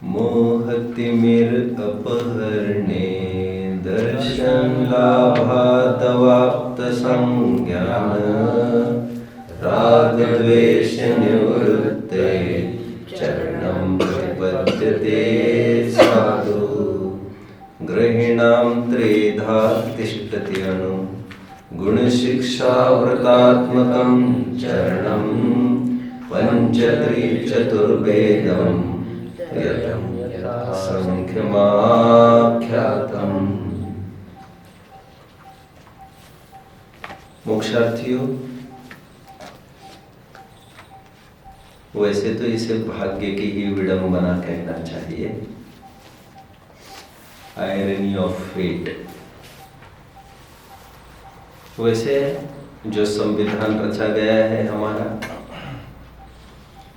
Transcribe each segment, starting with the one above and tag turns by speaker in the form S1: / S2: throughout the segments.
S1: मोहतिमिरपहरणे दर्शनलाभादवाप्तसंज्ञान रागद्वेषनिवृत्ते चरणं प्रपद्यते साधु। गृहीणां त्रेधा तिष्ठति अणु गुणशिक्षावृतात्मकं चरणं पञ्चत्रिचतुर्वेदम् संख्यमाख्यातम्। मोक्षार्थियों, वैसे तो इसे भाग्य की ही विडंबना कहना चाहिए, आयरनी ऑफ फेट। वैसे जो संविधान रचा गया है हमारा,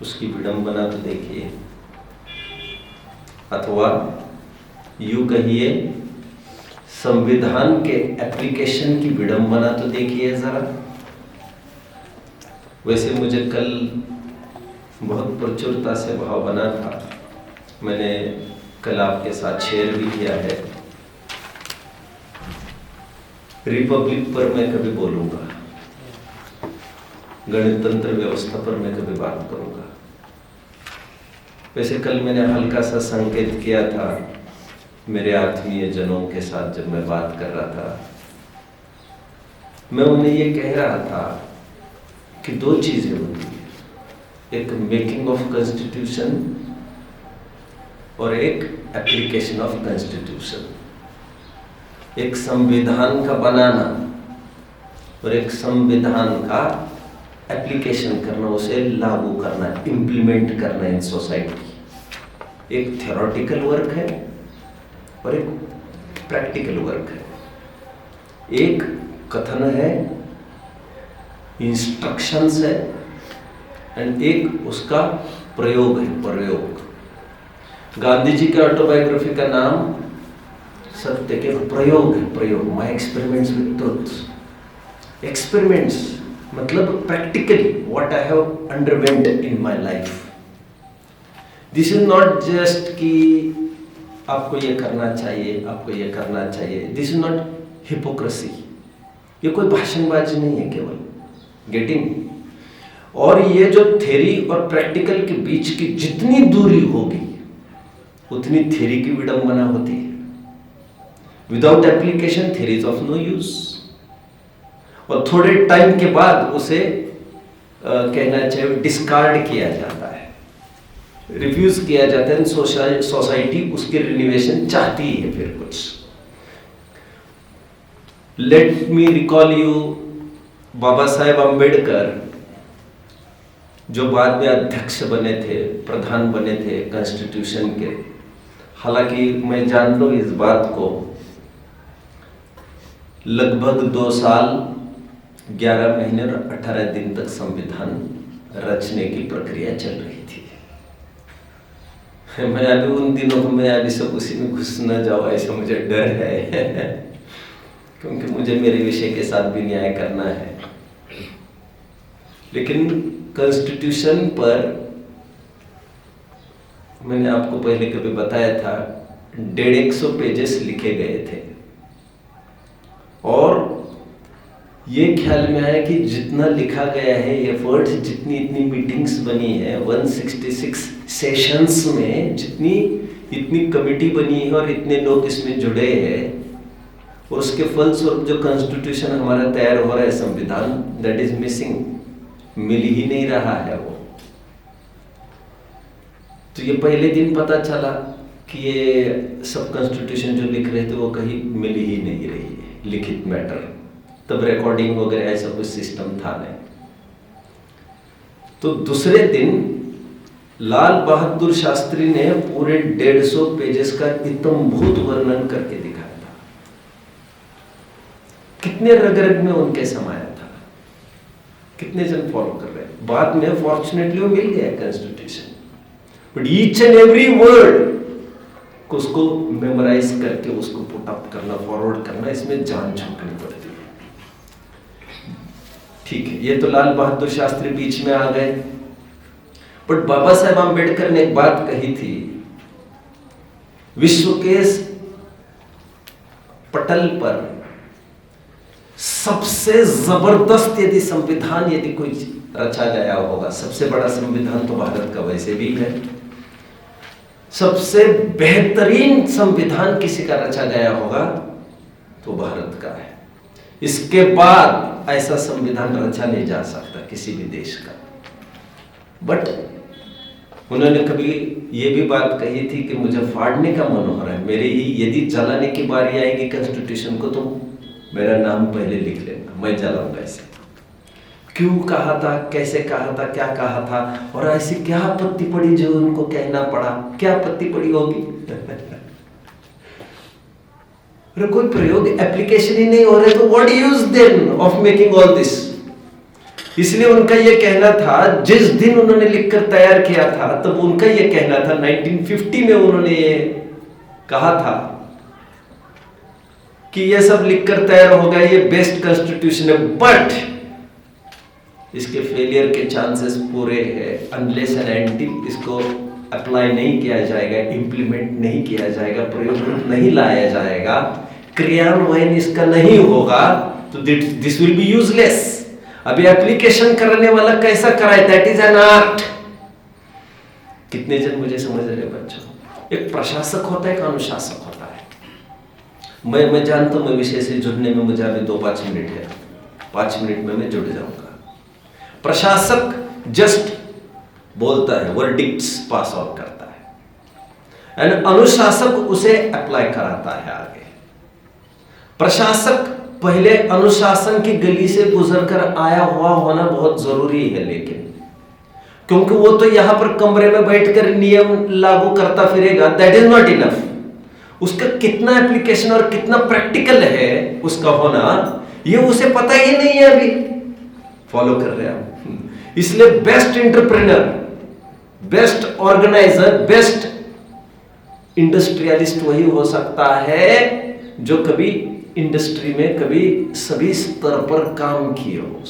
S1: उसकी विडंबना तो देखिए, अथवा यूं कहिए संविधान के एप्लीकेशन की विडंबना तो देखिए जरा। वैसे मुझे कल बहुत प्रचुरता से भाव बना था, मैंने कल आपके साथ शेयर भी किया है। रिपब्लिक पर मैं कभी बोलूंगा, गणतंत्र व्यवस्था पर मैं कभी बात करूंगा। वैसे कल मैंने हल्का सा संकेत किया था मेरे आत्मीय जनों के साथ जब मैं बात कर रहा था। मैं उन्हें ये कह रहा था कि दो चीजें होती हैं, एक मेकिंग ऑफ कॉन्स्टिट्यूशन और एक एप्लीकेशन ऑफ कॉन्स्टिट्यूशन। एक संविधान का बनाना और एक संविधान का एप्लीकेशन करना, उसे लागू करना, इम्प्लीमेंट करना इन सोसाइटी। एक थ्योरेटिकल वर्क है और एक प्रैक्टिकल वर्क है। एक कथन है, इंस्ट्रक्शंस है, एंड एक उसका प्रयोग है, प्रयोग। गांधी जी के ऑटोबायोग्राफी का नाम सत्य के प्रयोग है, प्रयोग। My experiments with truth. Experiments मतलब practically what I have undergone in my life. This is not just कि आपको ये करना चाहिए, आपको ये करना चाहिए। This is not hypocrisy. ये कोई भाषणबाजी नहीं है केवल, गेटिंग। और ये जो थ्योरी और प्रैक्टिकल के बीच की जितनी दूरी होगी उतनी थ्योरी की विडंबना होती है। Without application theory is of no use. और थोड़े टाइम के बाद उसे कहना चाहिए डिस्कार्ड किया जाता है, रिफ्यूज किया जाता है। सोसाइटी उसके रिन्यूएशन चाहती है फिर कुछ। Let me recall you Baba Saheb Ambedkar, जो बाद में अध्यक्ष बने थे, प्रधान बने थे कॉन्स्टिट्यूशन के। हालांकि मैं जानता हूं इस बात को, लगभग 2 साल 11 महीने और 18 दिन तक संविधान रचने की प्रक्रिया चल रही थी। मैं अभी उन दिनों को मैं अभी सब उसी में घुस न जाऊँ ऐसा मुझे डर है क्योंकि मुझे मेरे विषय के साथ भी न्याय करना है। लेकिन कॉन्स्टिट्यूशन पर मैंने आपको पहले कभी बताया था 150 पेजेस लिखे गए थे। और ये ख्याल में आया कि जितना लिखा गया है, एफर्ट्स, जितनी इतनी मीटिंग्स बनी है, 166 सेशंस में जितनी इतनी कमेटी बनी है और इतने लोग इसमें जुड़े हैं, और उसके फलस्वरूप जो कॉन्स्टिट्यूशन हमारा तैयार हो रहा है, संविधान, दैट इज मिसिंग, मिल ही नहीं रहा है वो। तो ये पहले दिन पता चला कि ये सब कॉन्स्टिट्यूशन जो लिख रहे थे वो कहीं मिल ही नहीं रही है, लिखित मैटर। तब रिकॉर्डिंग वगैरह ऐसा कुछ सिस्टम था नहीं। तो दूसरे दिन लाल बहादुर शास्त्री ने पूरे 150 पेजेस का इत्थंभूत वर्णन करके दिखाया था। कितने रग-रग में उनके समाया था, कितने जन फॉलो कर रहे हैं। बाद में फॉर्चुनेटली वो मिल गया constitution, but each and every word को उसको मेमोराइज करके उसको पुट अप करना, फॉरवर्ड करना, इसमें जान झोंकनी पड़ती है। ठीक है, ये तो लाल बहादुर शास्त्री बीच में आ गए। बट बाबा साहेब आम्बेडकर ने एक बात कही थी विश्व के पटल पर सबसे जबरदस्त यदि संविधान यदि कोई रचा गया होगा, सबसे बड़ा संविधान तो भारत का वैसे भी है, सबसे बेहतरीन संविधान किसी का रचा गया होगा तो भारत का है। इसके बाद ऐसा संविधान रचा नहीं जा सकता किसी भी देश का। बट उन्होंने कभी ये भी बात कही थी कि मुझे फाड़ने का मन हो रहा है, मेरे ही यदि जलाने की बारी आएगी कॉन्स्टिट्यूशन को तो मेरा नाम पहले लिख लेना, मैं जलाऊंगा इसे। क्यों कहा था, कैसे कहा था, क्या कहा था, और ऐसी क्या आपत्ति पड़ी जो उनको कहना पड़ा, क्या आपत्ति पड़ी होगी? कोई प्रयोग एप्लीकेशन ही नहीं हो रहे तो what use then of making all this. इसलिए उनका यह कहना था, जिस दिन उन्होंने लिखकर तैयार किया था तब उनका यह कहना था, 1950 में उन्होंने ये कहा था कि ये सब लिखकर तैयार हो गया, ये बेस्ट कॉन्स्टिट्यूशन है, बट इसके फेलियर के चांसेस पूरे हैं अनलेस एंड अनटिल इसको अप्लाई नहीं किया जाएगा, इंप्लीमेंट नहीं किया जाएगा, प्रयोग नहीं लाया जाएगा, क्रियान्वयन इसका नहीं होगा तो दिस विल बी यूजलेस। अभी एप्लीकेशन करने वाला कैसा कराए, दैट इज एन आर्ट। कितने जन मुझे समझ रहे बच्चों? एक प्रशासक होता है, एक अनुशासक होता है। मैं जानता हूं, मैं विषय से जुड़ने में मुझे अभी 2-5 मिनट है, 5 मिनट में मैं जुड़ जाऊंगा। प्रशासक जस्ट बोलता है, वर्डिक्ट्स पास आउट करता है, एंड अनुशासक उसे अप्लाई कराता है आगे। प्रशासक पहले अनुशासन की गली से गुजरकर आया हुआ होना बहुत जरूरी है, लेकिन क्योंकि वो तो यहां पर कमरे में बैठकर नियम लागू करता फिरेगा, दैट इज नॉट इनफ। उसका कितना एप्लीकेशन और कितना प्रैक्टिकल है उसका होना, ये उसे पता ही नहीं है अभी। फॉलो कर रहे हैं? इसलिए best entrepreneur, best organiser, best industrialist वही हो सकता है जो कभी इंडस्ट्री में कभी सभी स्तर पर काम किए हो,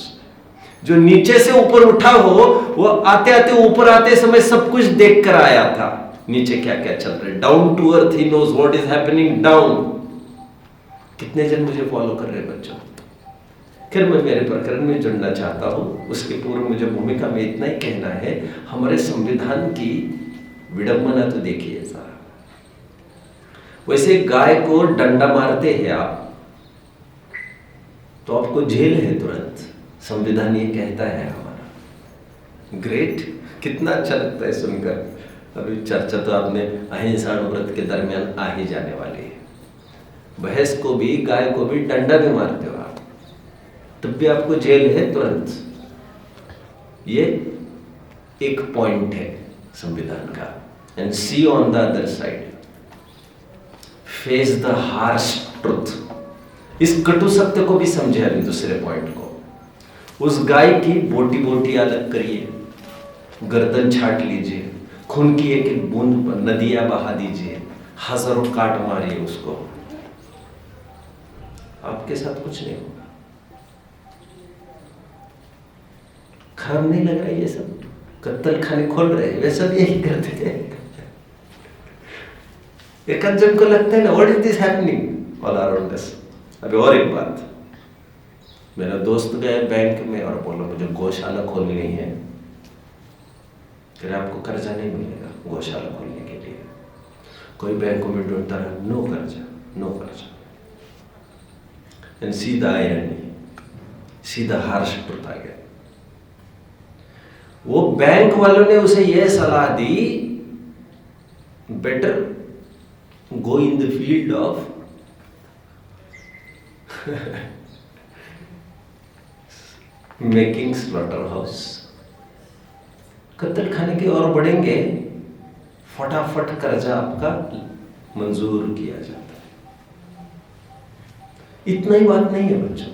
S1: जो नीचे से ऊपर उठा हो, वो आते आते ऊपर आते समय सब कुछ देख कर आया था नीचे क्या क्या चल रहा है, down to earth, he knows what is happening down. कितने जन मुझे फॉलो कर रहे हैं बच्चों? फिर मैं मेरे प्रकरण में जुड़ना चाहता हूं, उसके पूर्व मुझे भूमिका में इतना ही कहना है, हमारे संविधान की विडंबना तो देखिए सारा। वैसे गाय को डंडा मारते हैं आप तो आपको जेल है तुरंत, संविधान ये कहता है हमारा। ग्रेट, कितना अच्छा लगता है सुनकर। अभी चर्चा तो आपने अहिंसा व्रत के दरमियान आ ही जाने वाली है। भैंस को भी, गाय को भी डंडा भी मारते हो आप, तब भी आपको जेल है तुरंत। ये एक पॉइंट है संविधान का। And see on the other side, face the harsh truth. इस कटु सत्य को भी समझे। अभी दूसरे पॉइंट को, उस गाय की बोटी बोटी अलग करिए, गर्दन छाट लीजिए, खून की एक एक बूंद नदियां बहा दीजिए, हजारों काट मारिए उसको, आपके साथ कुछ नहीं होगा। खराब नहीं लग रहा है ये सब? कत्तल खाने खोल रहे हैं, वे सब यही करते हैं। एक जन को लगता है ना, what is this happening all around us. अभी और एक बात, मेरा दोस्त गए बैंक में और बोला मुझे गौशाला खोलनी है। फिर आपको कर्जा नहीं मिलेगा गौशाला खोलने के लिए। कोई बैंकों में ढूंढता रहा, नो कर्जा, नो कर्जा। एंड सीधा आयरनी, सीधा हार्श ट्रुथ आ गया। वो बैंक वालों ने उसे यह सलाह दी, better go in the field of making slaughter house. कत्ल खाने की ओर बढ़ेंगे, फटाफट कर्जा आपका मंजूर किया जाता है। इतना ही बात नहीं है बच्चों,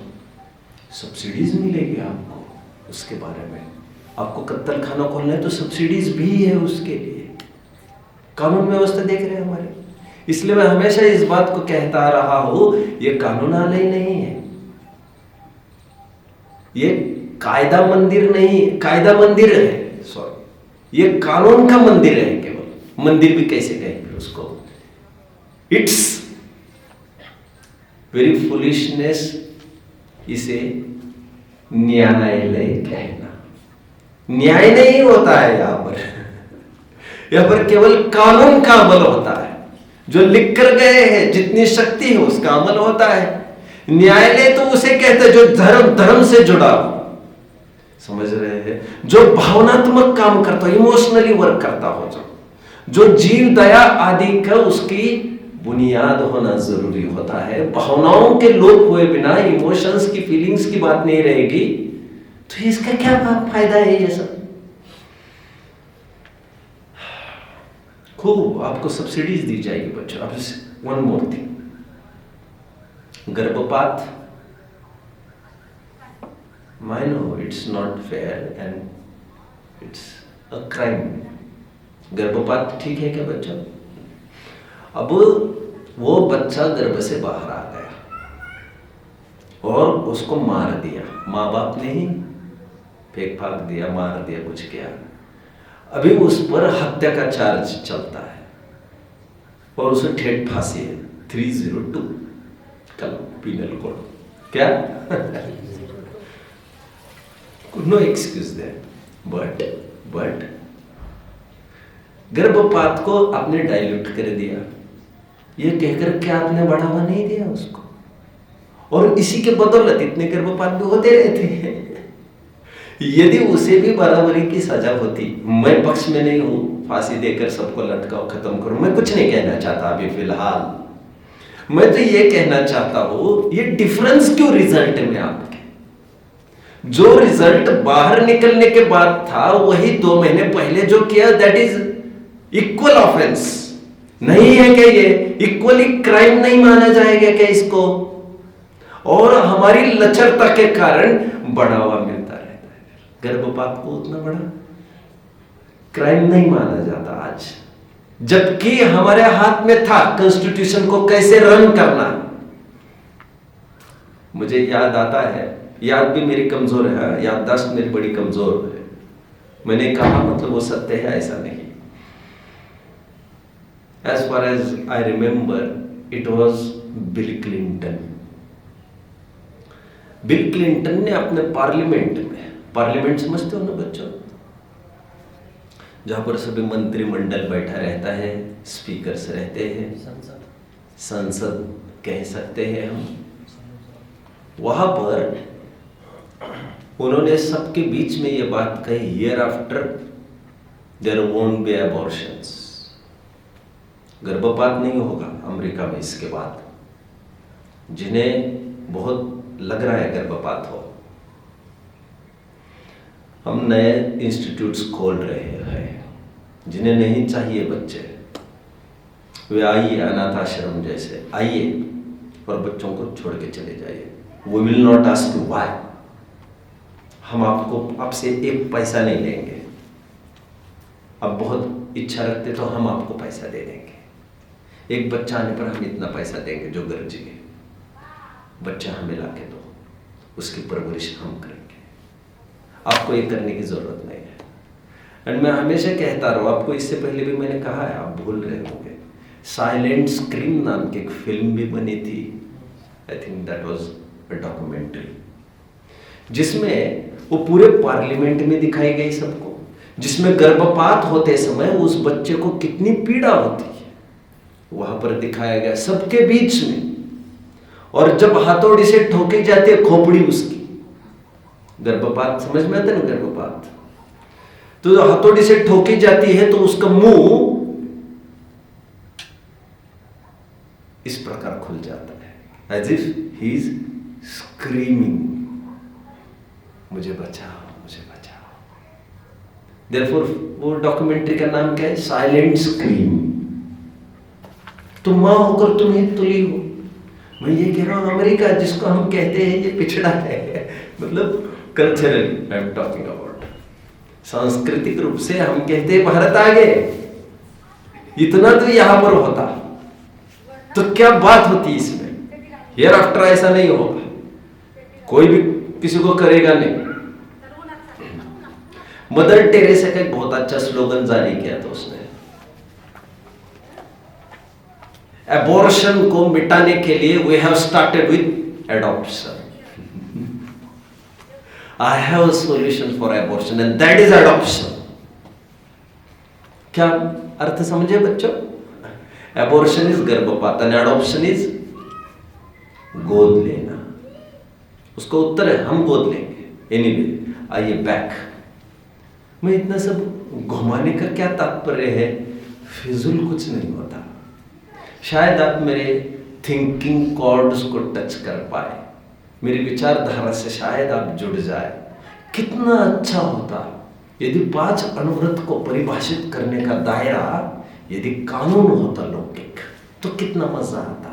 S1: सब्सिडीज मिलेगी आपको उसके बारे में। आपको कत्ल खाना खोलना है तो सब्सिडीज भी है उसके लिए। कानून व्यवस्था देख रहे हैं हमारे। इसलिए मैं हमेशा इस बात को कहता रहा हूं, ये कानूनालय नहीं है, ये कायदा मंदिर नहीं, कायदा मंदिर है, सॉरी, ये कानून का मंदिर है केवल। मंदिर भी कैसे कहेंगे उसको? इट्स वेरी फुलिशनेस इसे न्यायालय कहना। न्याय नहीं होता है यहां पर केवल कानून का अमल होता है। जो लिख कर गए हैं, जितनी शक्ति है उसका अमल होता है। न्यायालय तो उसे कहते हैं जो धर्म से जुड़ा हो, समझ रहे हैं, जो भावनात्मक काम करता हो, इमोशनली वर्क करता हो, जो जीव दया आदि का उसकी बुनियाद होना जरूरी होता है। भावनाओं के लोप हुए बिना, इमोशंस की, फीलिंग्स की बात नहीं रहेगी तो इसका क्या फायदा है? ये सब खूब आपको सब्सिडीज दी जाएगी बच्चों। अब वन मोर थिंग, गर्भपात, I know it's not fair and it's a crime. गर्भपात ठीक है क्या बच्चा? अब वो बच्चा गर्भ से बाहर आ गया और उसको मार दिया, माँ बाप ने ही फेंक फाक दिया, मार दिया, कुछ किया। अभी उस पर हत्या का चार्ज चलता है और उसे ठेठ फांसी है, 302 पीनल कोड, क्या? No excuse there. बट गर्भपात को आपने डाइल्यूट कर दिया, ये कहकर क्या आपने बढ़ावा नहीं दिया उसको? और इसी के बदौलत इतने गर्भपात भी होते रहते हैं। यदि उसे भी बराबरी की सजा होती, मैं पक्ष में नहीं हूं फांसी देकर सबको लटकाओ, खत्म करो, मैं कुछ नहीं कहना चाहता अभी फिलहाल। मैं तो ये कहना चाहता हूं, ये डिफरेंस क्यों रिजल्ट में आपके? जो रिजल्ट बाहर निकलने के बाद था, वही 2 महीने पहले जो किया, दैट इज इक्वल ऑफेंस नहीं है क्या? ये इक्वली क्राइम नहीं माना जाएगा क्या इसको? और हमारी लचरता के कारण बढ़ावा मिलता रहता है। गर्भपात को उतना बड़ा क्राइम नहीं माना जाता आज, जबकि हमारे हाथ में था कॉन्स्टिट्यूशन को कैसे रन करना। मुझे याद आता है, याद भी मेरी कमजोर है, याददाश्त मेरी बड़ी कमजोर है। मैंने कहा मतलब वो सत्य है ऐसा नहीं। As far as I remember, it was bill Clinton. Bill Clinton ने अपने पार्लियामेंट में, पार्लियामेंट समझते हो ना बच्चों, जहां पर सभी मंत्रिमंडल बैठा रहता है, स्पीकर्स रहते हैं, संसद कह सकते हैं हम, वहां पर उन्होंने सबके बीच में यह बात कही, year after their won't be abortions. गर्भपात नहीं होगा अमेरिका में इसके बाद। जिन्हें बहुत लग रहा है गर्भपात हो, हम नए इंस्टीट्यूट्स खोल रहे हैं। जिन्हें नहीं चाहिए बच्चे, वे आइए, अनाथ आश्रम जैसे आइए और बच्चों को छोड़ के चले जाइए। We will not ask you why. हम आपसे 1 पैसा नहीं लेंगे। अब बहुत इच्छा रखते तो हम आपको पैसा दे देंगे। एक बच्चा आने पर हम इतना पैसा देंगे जो गरजेंगे। बच्चा हमें ला के दो, उसकी परवरिश हम करेंगे। आपको ये करने की जरूरत नहीं है। एंड मैं हमेशा कहता रहा, आपको इससे पहले भी मैंने कहा है, आप भूल रहे होंगे, साइलेंट स्क्रीन नाम की एक फिल्म भी बनी थी। I think that was a documentary, जिसमें वो पूरे पार्लियामेंट में दिखाई गई सबको, जिसमें गर्भपात होते समय उस बच्चे को कितनी पीड़ा होती है वहां पर दिखाया गया सबके बीच में। और जब हथौड़ी से ठोकी जाती है खोपड़ी उसकी, गर्भपात समझ में आता है ना, गर्भपात तो हथौड़ी से ठोकी जाती है तो उसका मुंह इस प्रकार खुल जाता है, as if he is screaming, मुझे बचाओ, मुझे बचाओ। देयरफॉर वो डॉक्यूमेंट्री का नाम क्या है? Silent scream. तुम मां होकर तुम ही तुली हो। मैं ये कह रहा हूं, अमेरिका जिसको हम कहते हैं ये पिछड़ा है, मतलब culturally I am talking about, सांस्कृतिक रूप से हम कहते हैं भारत आगे। इतना तो यहां पर होता तो क्या बात होती इसमें? हियर आफ्टर ऐसा नहीं होगा, कोई भी किसी को करेगा नहीं। मदर टेरेसा का एक बहुत अच्छा स्लोगन जारी किया था उसने, एबॉर्शन को मिटाने के लिए we have started with adoption. I have a solution for abortion and that is adoption. क्या अर्थ समझे बच्चों? एबॉर्शन इज गर्भपात एंड एडॉप्शन इज गोद लेना. उसका उत्तर है हम गोद लेंगे. एनीवे, आइए बैक. मैं इतना सब घुमाने का क्या तात्पर्य है? फिजूल कुछ नहीं होता. शायद आप मेरे थिंकिंग कॉर्ड्स को टच कर पाए, मेरी विचारधारा से शायद आप जुड़ जाए. कितना अच्छा होता यदि 5 अनुव्रत को परिभाषित करने का दायरा यदि कानून होता लौकिक, तो कितना मजा आता.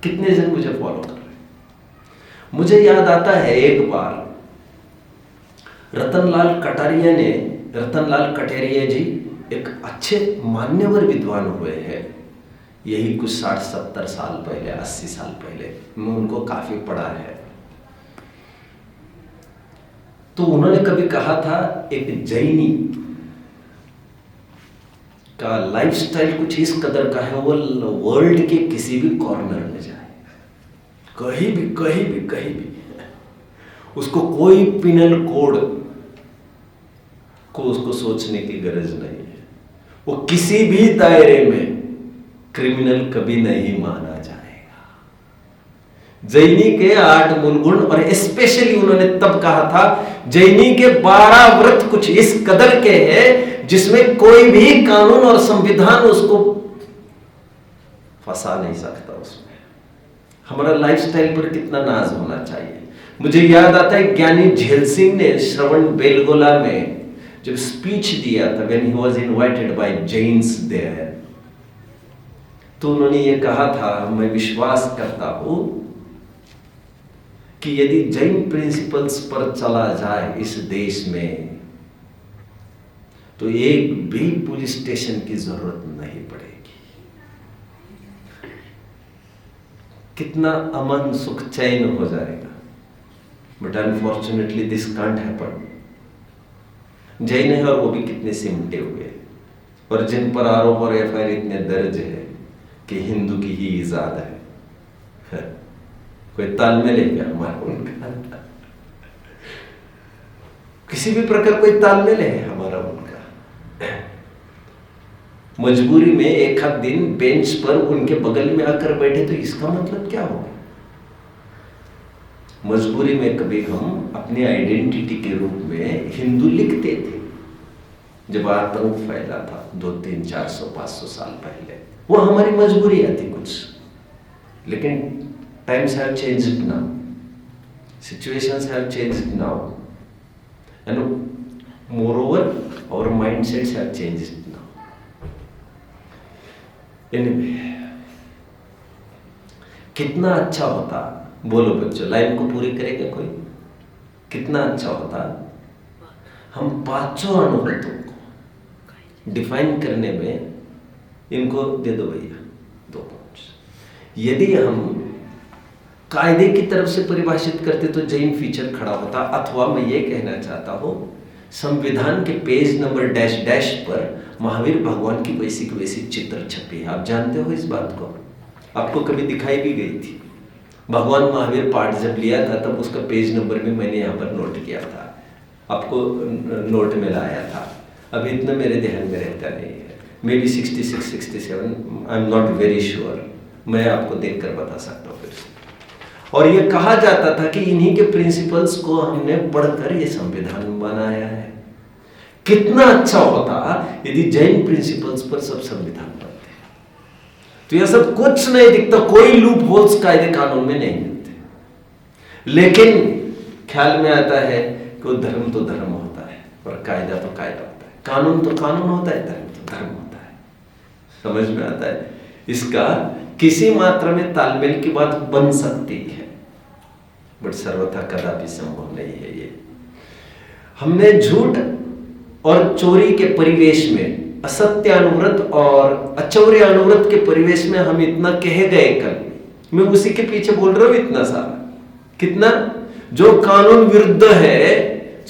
S1: कितने जन मुझे फॉलो कर रहे. मुझे याद आता है एक बार रतनलाल कटारिया जी एक अच्छे मान्यवर विद्वान हुए हैं. यही कुछ 60-70 साल पहले, 80 साल पहले. मैं उनको काफी पढ़ा है. तो उन्होंने कभी कहा था एक जैनी का लाइफस्टाइल कुछ इस कदर का है, वो वर्ल्ड के किसी भी कॉर्नर में जाए, कहीं भी उसको कोई पिनल कोड को उसको सोचने की गरज नहीं है. वो किसी भी दायरे में क्रिमिनल कभी नहीं माना जाएगा. जैनी के 8 मूल गुण, और स्पेशली उन्होंने तब कहा था जैनी के 12 व्रत कुछ इस कदर के हैं जिसमें कोई भी कानून और संविधान उसको फंसा नहीं सकता. उसमें हमारा लाइफस्टाइल पर कितना नाज होना चाहिए. मुझे याद आता है ज्ञानी झेल सिंह ने श्रवण बेलगोला में जब स्पीच दिया था, when he was invited by Jains there, तो उन्होंने ये कहा था, मैं विश्वास करता हूं कि यदि जैन प्रिंसिपल्स पर चला जाए इस देश में तो एक भी पुलिस स्टेशन की जरूरत नहीं पड़ेगी. कितना अमन सुख चैन हो जाएगा. But unfortunately this can't happen. Jain है और वो भी कितने सिमटे हुए, और जिन पर आरोप और एफआईआर इतने दर्ज है कि हिंदू की ही इजाद है. कोई तालमेल है क्या हमारा उनका? किसी भी प्रकार कोई तालमेल है हमारा उनका? मजबूरी में एक आध दिन बेंच पर उनके बगल में आकर बैठे तो इसका मतलब क्या होगा? मजबूरी में कभी हम अपनी आइडेंटिटी के रूप में हिंदू लिखते थे जब आतंक फैला था 200-300-400-500 साल पहले. वो हमारी मजबूरियां थी कुछ. लेकिन times have changed now, situations have changed now, and moreover our mindsets have changed now. Anyway, कितना अच्छा होता, बोलो बच्चों, लाइन को पूरी करेगा कोई? कितना अच्छा होता हम 5 अनुभूतों को डिफाइन करने में, इनको दे दो भैया 2 पॉइंट्स. यदि हम कायदे की तरफ से परिभाषित करते तो जैन फीचर खड़ा होता. अथवा मैं ये कहना चाहता हूं संविधान के पेज नंबर डैश पर महावीर भगवान की वैसी चित्र छपी है. आप जानते हो इस बात को? आपको कभी दिखाई भी गई थी? भगवान महावीर पाठ जब लिया था तब उसका पेज नंबर भी मैंने यहाँ पर नोट किया था, आपको नोट में लाया था. अभी इतना मेरे ध्यान में रहता नहीं है. May be 66-67, I am not very sure. मैं आपको देखकर बता सकता हूँ फिर से. और ये कहा जाता था कि इन्हीं के प्रिंसिपल्स को हमने पढ़कर ये संविधान बनाया है. कितना अच्छा होता यदि जैन प्रिंसिपल्स पर सब संविधान बनते. तो यह सब कुछ नहीं दिखता, कोई लूप होल्स कायदे कानून में नहीं मिलते. लेकिन ख्याल में आता है कि वो धर्म तो धर्म होता है और कायदा तो कायदा होता है, कानून तो कानून होता है, धर्म तो धर्म होता है. समझ में आता है? इसका किसी मात्रा में तालमेल की बात बन सकती है, बट सर्वथा कदापि संभव नहीं है. ये हमने झूठ और चोरी के परिवेश में, असत्य अनुव्रत और अचौर्य अनुव्रत के परिवेश में हम इतना कहे गए. कल मैं उसी के पीछे बोल रहा हूं इतना सारा. कितना जो कानून विरुद्ध है,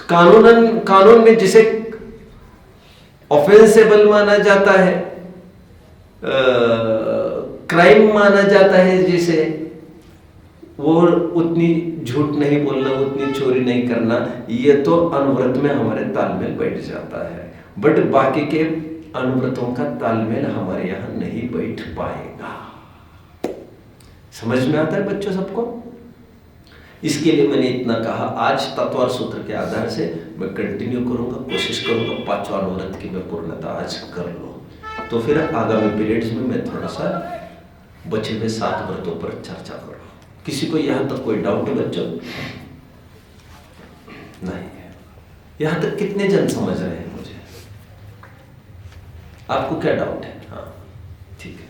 S1: कानून में जिसे ऑफेंसेबल माना जाता है, क्राइम माना जाता है जिसे, वो उतनी झूठ नहीं बोलना, उतनी चोरी नहीं करना, ये तो अनुव्रत में हमारे तालमेल बैठ जाता है। बट बाकी के अनुव्रतों का तालमेल हमारे यहाँ नहीं बैठ पाएगा। समझ में आता है बच्चों सबको? इसके लिए मैंने इतना कहा। आज तत्वार सूत्र के आधार से मैं कंटिन्यू करूंगा, कोशिश करूंगा 5वां अनुव्रत की मैं पूर्णता आज कर लूं। तो फिर आगामी पीरियड्स में मैं थोड़ा सा बचे हुए 7 व्रतों पर चर्चा करूँ। किसी को यहाँ तक कोई डाउट है बच्चों? नहीं है। यहाँ तक कितने जन समझ रहे हैं मुझे? आपको क्या डाउट है? हाँ ठीक है।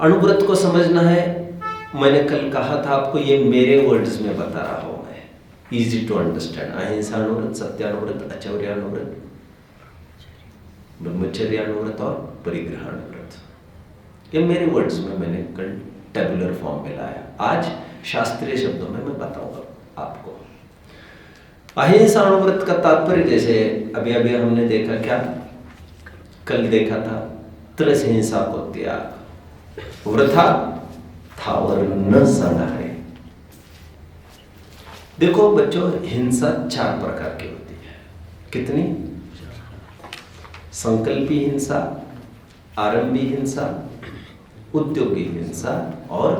S1: अनुव्रत को समझना है। मैंने कल कहा था आपको, ये मेरे वर्ड्स में बता रहा हूं मैं, इजी टू अंडरस्टैंड। अहिंसा अनुव्रत, सत्यानुव्रत, आचर्यानुव्रत, ब्रह्मचर्य अनुव्रत और परिग्रह अनुव्रत, ये मेरे वर्ड्स में मैंने कल टेबुलर फॉर्म में लाया। आज शास्त्रीय शब्दों में मैं बताऊंगा आपको। अहिंसा अनुव्रत का तात्पर्य, जैसे अभी अभी हमने देखा, क्या कल देखा था, त्रस हिंसा को त्याग, वृथा थावर न संहारे। देखो बच्चों, हिंसा 4 प्रकार की होती है। कितनी? संकल्पी हिंसा, आरंभी हिंसा, उद्योगी हिंसा और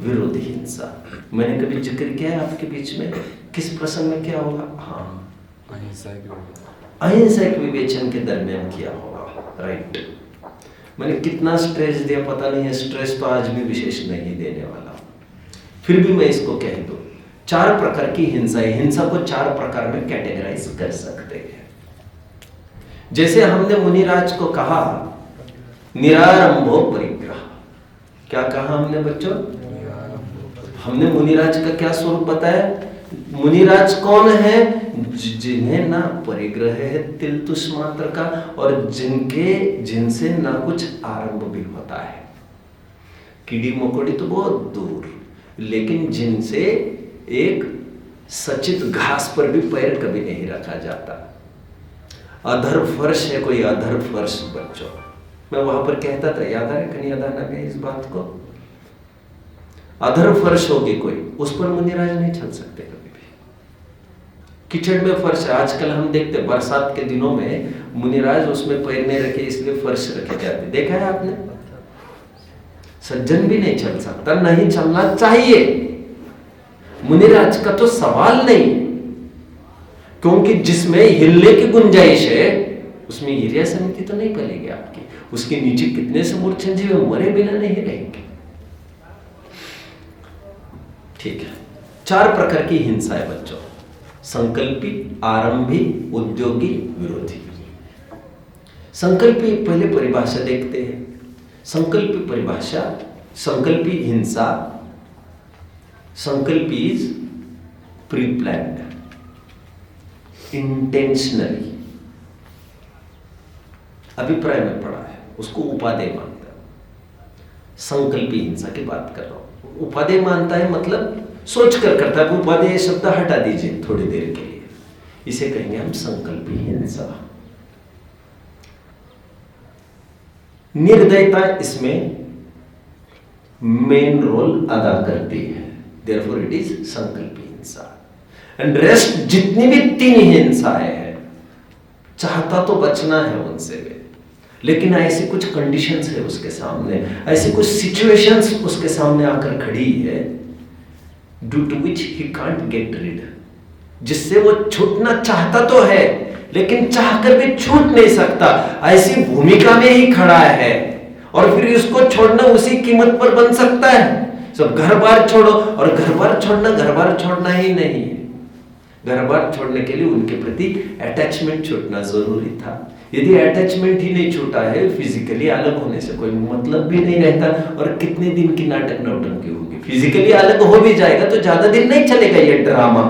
S1: विरोधी हिंसा। मैंने कभी जिक्र किया है आपके बीच में? किस प्रसंग में किया होगा? हाँ, अहिंसा के विवेचन के दरमियान किया होगा। राइट। मैंने कितना स्ट्रेस दिया पता नहीं है। स्ट्रेस तो आज भी विशेष नहीं देने वाला, फिर भी मैं इसको कह दूं। 4 प्रकार की हिंसा है। हिंसा को 4 प्रकार में कैटेगराइज कर सकते हैं। जैसे हमने मुनिराज को कहा निरारंभो परिग्रह। क्या कहा हमने बच्चों? हमने मुनिराज का क्या स्वरूप बताया? मुनिराज कौन है? जिन्हें ना परिग्रह है तिल तुष मात्र का, और जिनसे ना कुछ आरंभ भी होता है। कीड़ी मकोड़ी तो बहुत दूर, लेकिन जिनसे एक सचित घास पर भी पैर कभी नहीं रखा जाता। अधर फर्श है कोई, अधर फर्श बच्चों। मैं वहां पर कहता था, याद है कहीं याद आना है इस बात को? अधर फर्श होगी कोई, उस पर मुनिराज नहीं चल सकते कभी भी। किचन में फर्श, आजकल हम देखते बरसात के दिनों में मुनिराज उसमें पैर नहीं रखे, इसलिए फर्श रखे जाते। देखा है आपने? सज्जन भी नहीं चल सकता, नहीं चलना चाहिए। मुनिराज का तो सवाल नहीं, क्योंकि जिसमें हिलने की गुंजाइश है उसमें हीरिया समिति तो नहीं पलेगी आपकी। उसके नीचे कितने से मूर्छन जीव मरे बिना नहीं रहेंगे। ठीक है। 4 प्रकार की हिंसा है बच्चों, संकल्पी, आरंभी, उद्योगी, विरोधी। संकल्पी पहले परिभाषा देखते हैं। संकल्पी परिभाषा, संकल्पी हिंसा, संकल्पी इज प्री प्लान्ड, इंटेंशनली। अभिप्राय में पढ़ा है, उसको उपादेय मानता है। संकल्पी हिंसा की बात कर रहा हूं। उपादेय मानता है मतलब सोच कर करता है। उपादेय शब्द हटा दीजिए थोड़ी देर के लिए, इसे कहेंगे हम संकल्पी हिंसा। निर्दयता इसमें मेन रोल अदा करती है, देयरफॉर इट इज संकल्पी हिंसा। एंड रेस्ट जितनी भी 3 हिंसाएं हैं, चाहता तो बचना है उनसे भी, लेकिन ऐसी कुछ कंडीशंस है उसके सामने, ऐसी कुछ सिचुएशंस उसके सामने आकर खड़ी है, due to which he can't get rid, जिससे वो छूटना चाहता तो है लेकिन चाहकर भी छूट नहीं सकता। ऐसी भूमिका में ही खड़ा है, और फिर इसको छोड़ना उसी कीमत पर बन सकता है। सब घर बार छोड़ो, और घर बार छोड़ना घर बार छोड़ना ही नहीं है। घर बार छोड़ने के लिए उनके प्रति अटैचमेंट छूटना जरूरी था। यदि अटैचमेंट ही नहीं छूटा है, फिजिकली अलग होने से कोई मतलब भी नहीं रहता। और कितने दिन की नाटक नौटंकी होगी। फिजिकली अलग हो भी जाएगा तो ज्यादा दिन नहीं चलेगा ये ड्रामा।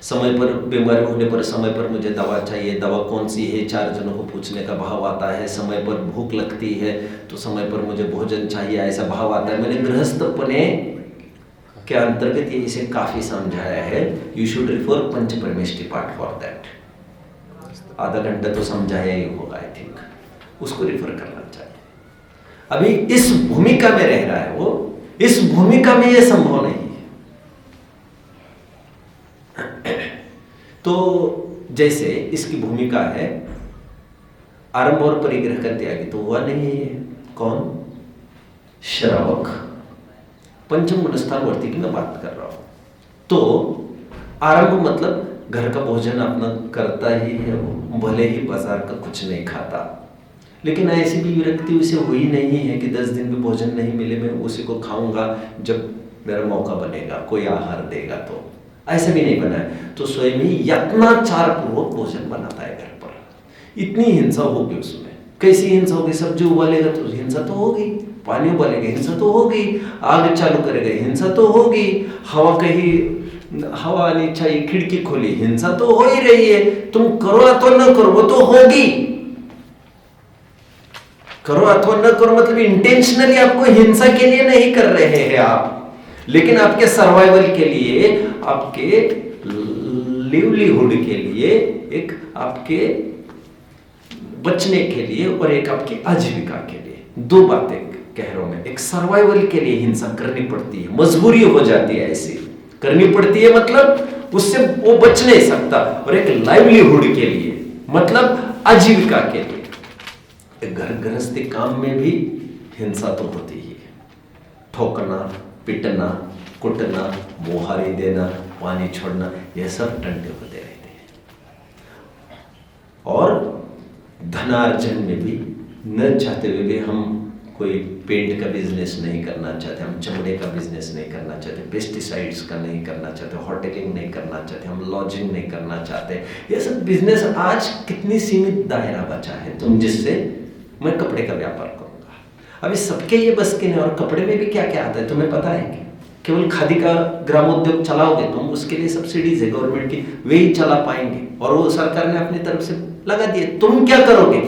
S1: समय पर बीमारी होने पर समय पर मुझे दवा चाहिए, दवा कौन सी है 4 जनों को पूछने का भाव आता है। समय पर भूख लगती है तो समय पर मुझे भोजन चाहिए, ऐसा भाव आता है। मैंने गृहस्थपने के अंतर्गत ये इसे काफी समझाया है। यू शुड रिफर पंच परमेष्टि पाठ फॉर दैट। आधा घंटा तो समझाया ही होगा, आई थिंक उसको रिफर करना चाहिए। अभी इस भूमिका में रह रहा है वो, इस भूमिका में ये संभव नहीं है। तो जैसे इसकी भूमिका है आरंभ और परिग्रह का त्यागी, तो हुआ नहीं है ये कौन? श्रावक, पंचम गुणस्थान वर्ती की मैं बात कर रहा हूं। तो आरंभ मतलब घर का भोजन अपना करता ही है वो, भले ही बाजार का कुछ नहीं खाता, लेकिन ऐसी भी विरक्ति उसे हुई नहीं है कि 10 दिन भी भोजन नहीं मिले मैं उसी को खाऊंगा जब मेरा मौका बनेगा, कोई आहार देगा, तो ऐसा भी नहीं बना है। तो स्वयं ही यत्नाचार पूर्वक भोजन बनाता है घर पर। इतनी हिंसा होगी उसमें, कैसी हिंसा होगी? सब्जी उबालेगा तो हिंसा तो होगी, पानी उबालेगा हिंसा तो होगी, आग चालू करेगा हिंसा तो होगी, हवा कहीं हवा आनी चाहिए, खिड़की खोली, हिंसा तो हो ही रही है। तुम करो अथवा न करो वो तो होगी, करो अथवा न करो मतलब इंटेंशनली आपको हिंसा के लिए नहीं कर रहे हैं आप, लेकिन आपके सर्वाइवल के लिए, आपके लिवलीहुड के लिए, एक आपके बचने के लिए और एक आपकी आजीविका के लिए, दो बातें कह रहा हूं मैं। एक सर्वाइवल के लिए हिंसा करनी पड़ती है, मजबूरी हो जाती है, ऐसी करनी पड़ती है मतलब उससे वो बच नहीं सकता, और एक लाइवलीहुड के लिए मतलब आजीविका के लिए। घर गृहस्थी काम में भी हिंसा तो होती ही है, ठोकना, पिटना, कुटना, मुहारी देना, पानी छोड़ना, यह सब टंटे होते रहते हैं। और धनार्जन में भी न चाहते हुए भी हम कोई पेंट का बिजनेस नहीं करना चाहते, हम चमड़े का बिजनेस नहीं करना चाहते, पेस्टिसाइड्स का नहीं करना चाहते, होटलिंग नहीं करना चाहते, हम लॉजिंग नहीं करना चाहते। ये सब बिजनेस आज कितनी सीमित दायरा बचा है तुम जिससे मैं कपड़े का व्यापार करूंगा। अभी सबके ये बस के नहीं, और कपड़े में भी क्या क्या आता है तुम्हें पता है कि केवल खादी का ग्रामोद्योग चलाओगे तुम, उसके लिए सब्सिडीज है गवर्नमेंट की, वे ही चला पाएंगे, और वो सरकार ने अपनी तरफ से लगा दिए, तुम क्या करोगे?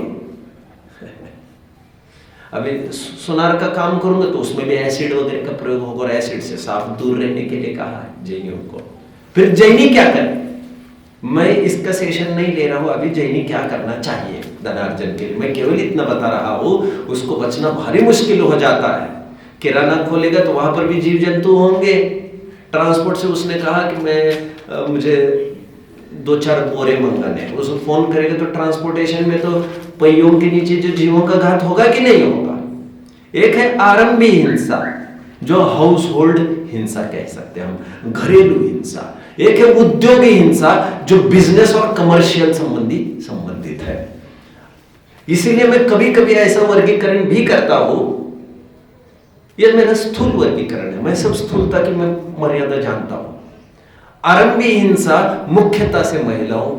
S1: अभी सुनार का काम करूंगा तो उसमें भी एसिड वगैरह का प्रयोग होगा, और एसिड से साफ दूर रहने के लिए कहा है जैनियों को। फिर जैनी क्या करे? मैं इसका सेशन नहीं ले रहा हूं अभी, जैनी क्या करना चाहिए धनार्जन के लिए, मैं केवल इतना बता रहा हूं। उसको बचना भारी मुश्किल हो जाता है। किराना खोलेगा तो वहां पर भी जीव जंतु होंगे। ट्रांसपोर्ट से उसने कहा कि मैं मुझे 2-4 बोरे मंगाने, उसको फोन करेगा तो ट्रांसपोर्टेशन में तो पहियों के नीचे जो जीवों का घात होगा कि नहीं होगा। एक है आरंभी हिंसा, जो हाउस होल्ड हिंसा कह सकते हैं हम, घरेलू हिंसा। एक है उद्योगी हिंसा, जो बिजनेस और कमर्शियल संबंधित है। इसीलिए मैं कभी कभी ऐसा वर्गीकरण भी करता हूं, यह मेरा स्थूल वर्गीकरण है, मैं सब स्थूलता की मैं मर्यादा जानता हूं। आरंभी हिंसा मुख्यतः से महिलाओं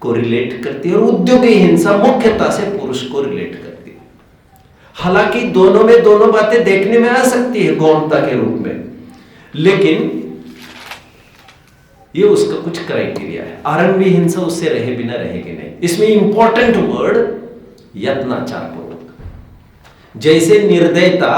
S1: को रिलेट करती है, और उद्योगी हिंसा मुख्यतः से पुरुष को रिलेट करती है। हालांकि दोनों में दोनों बातें देखने में आ सकती है गौणता के रूप में, लेकिन ये उसका कुछ क्राइटेरिया है। आरंभी हिंसा उससे रहे बिना रहेगी नहीं। इसमें इंपॉर्टेंट वर्ड यत्नाचार पूर्वक, जैसे निर्दयता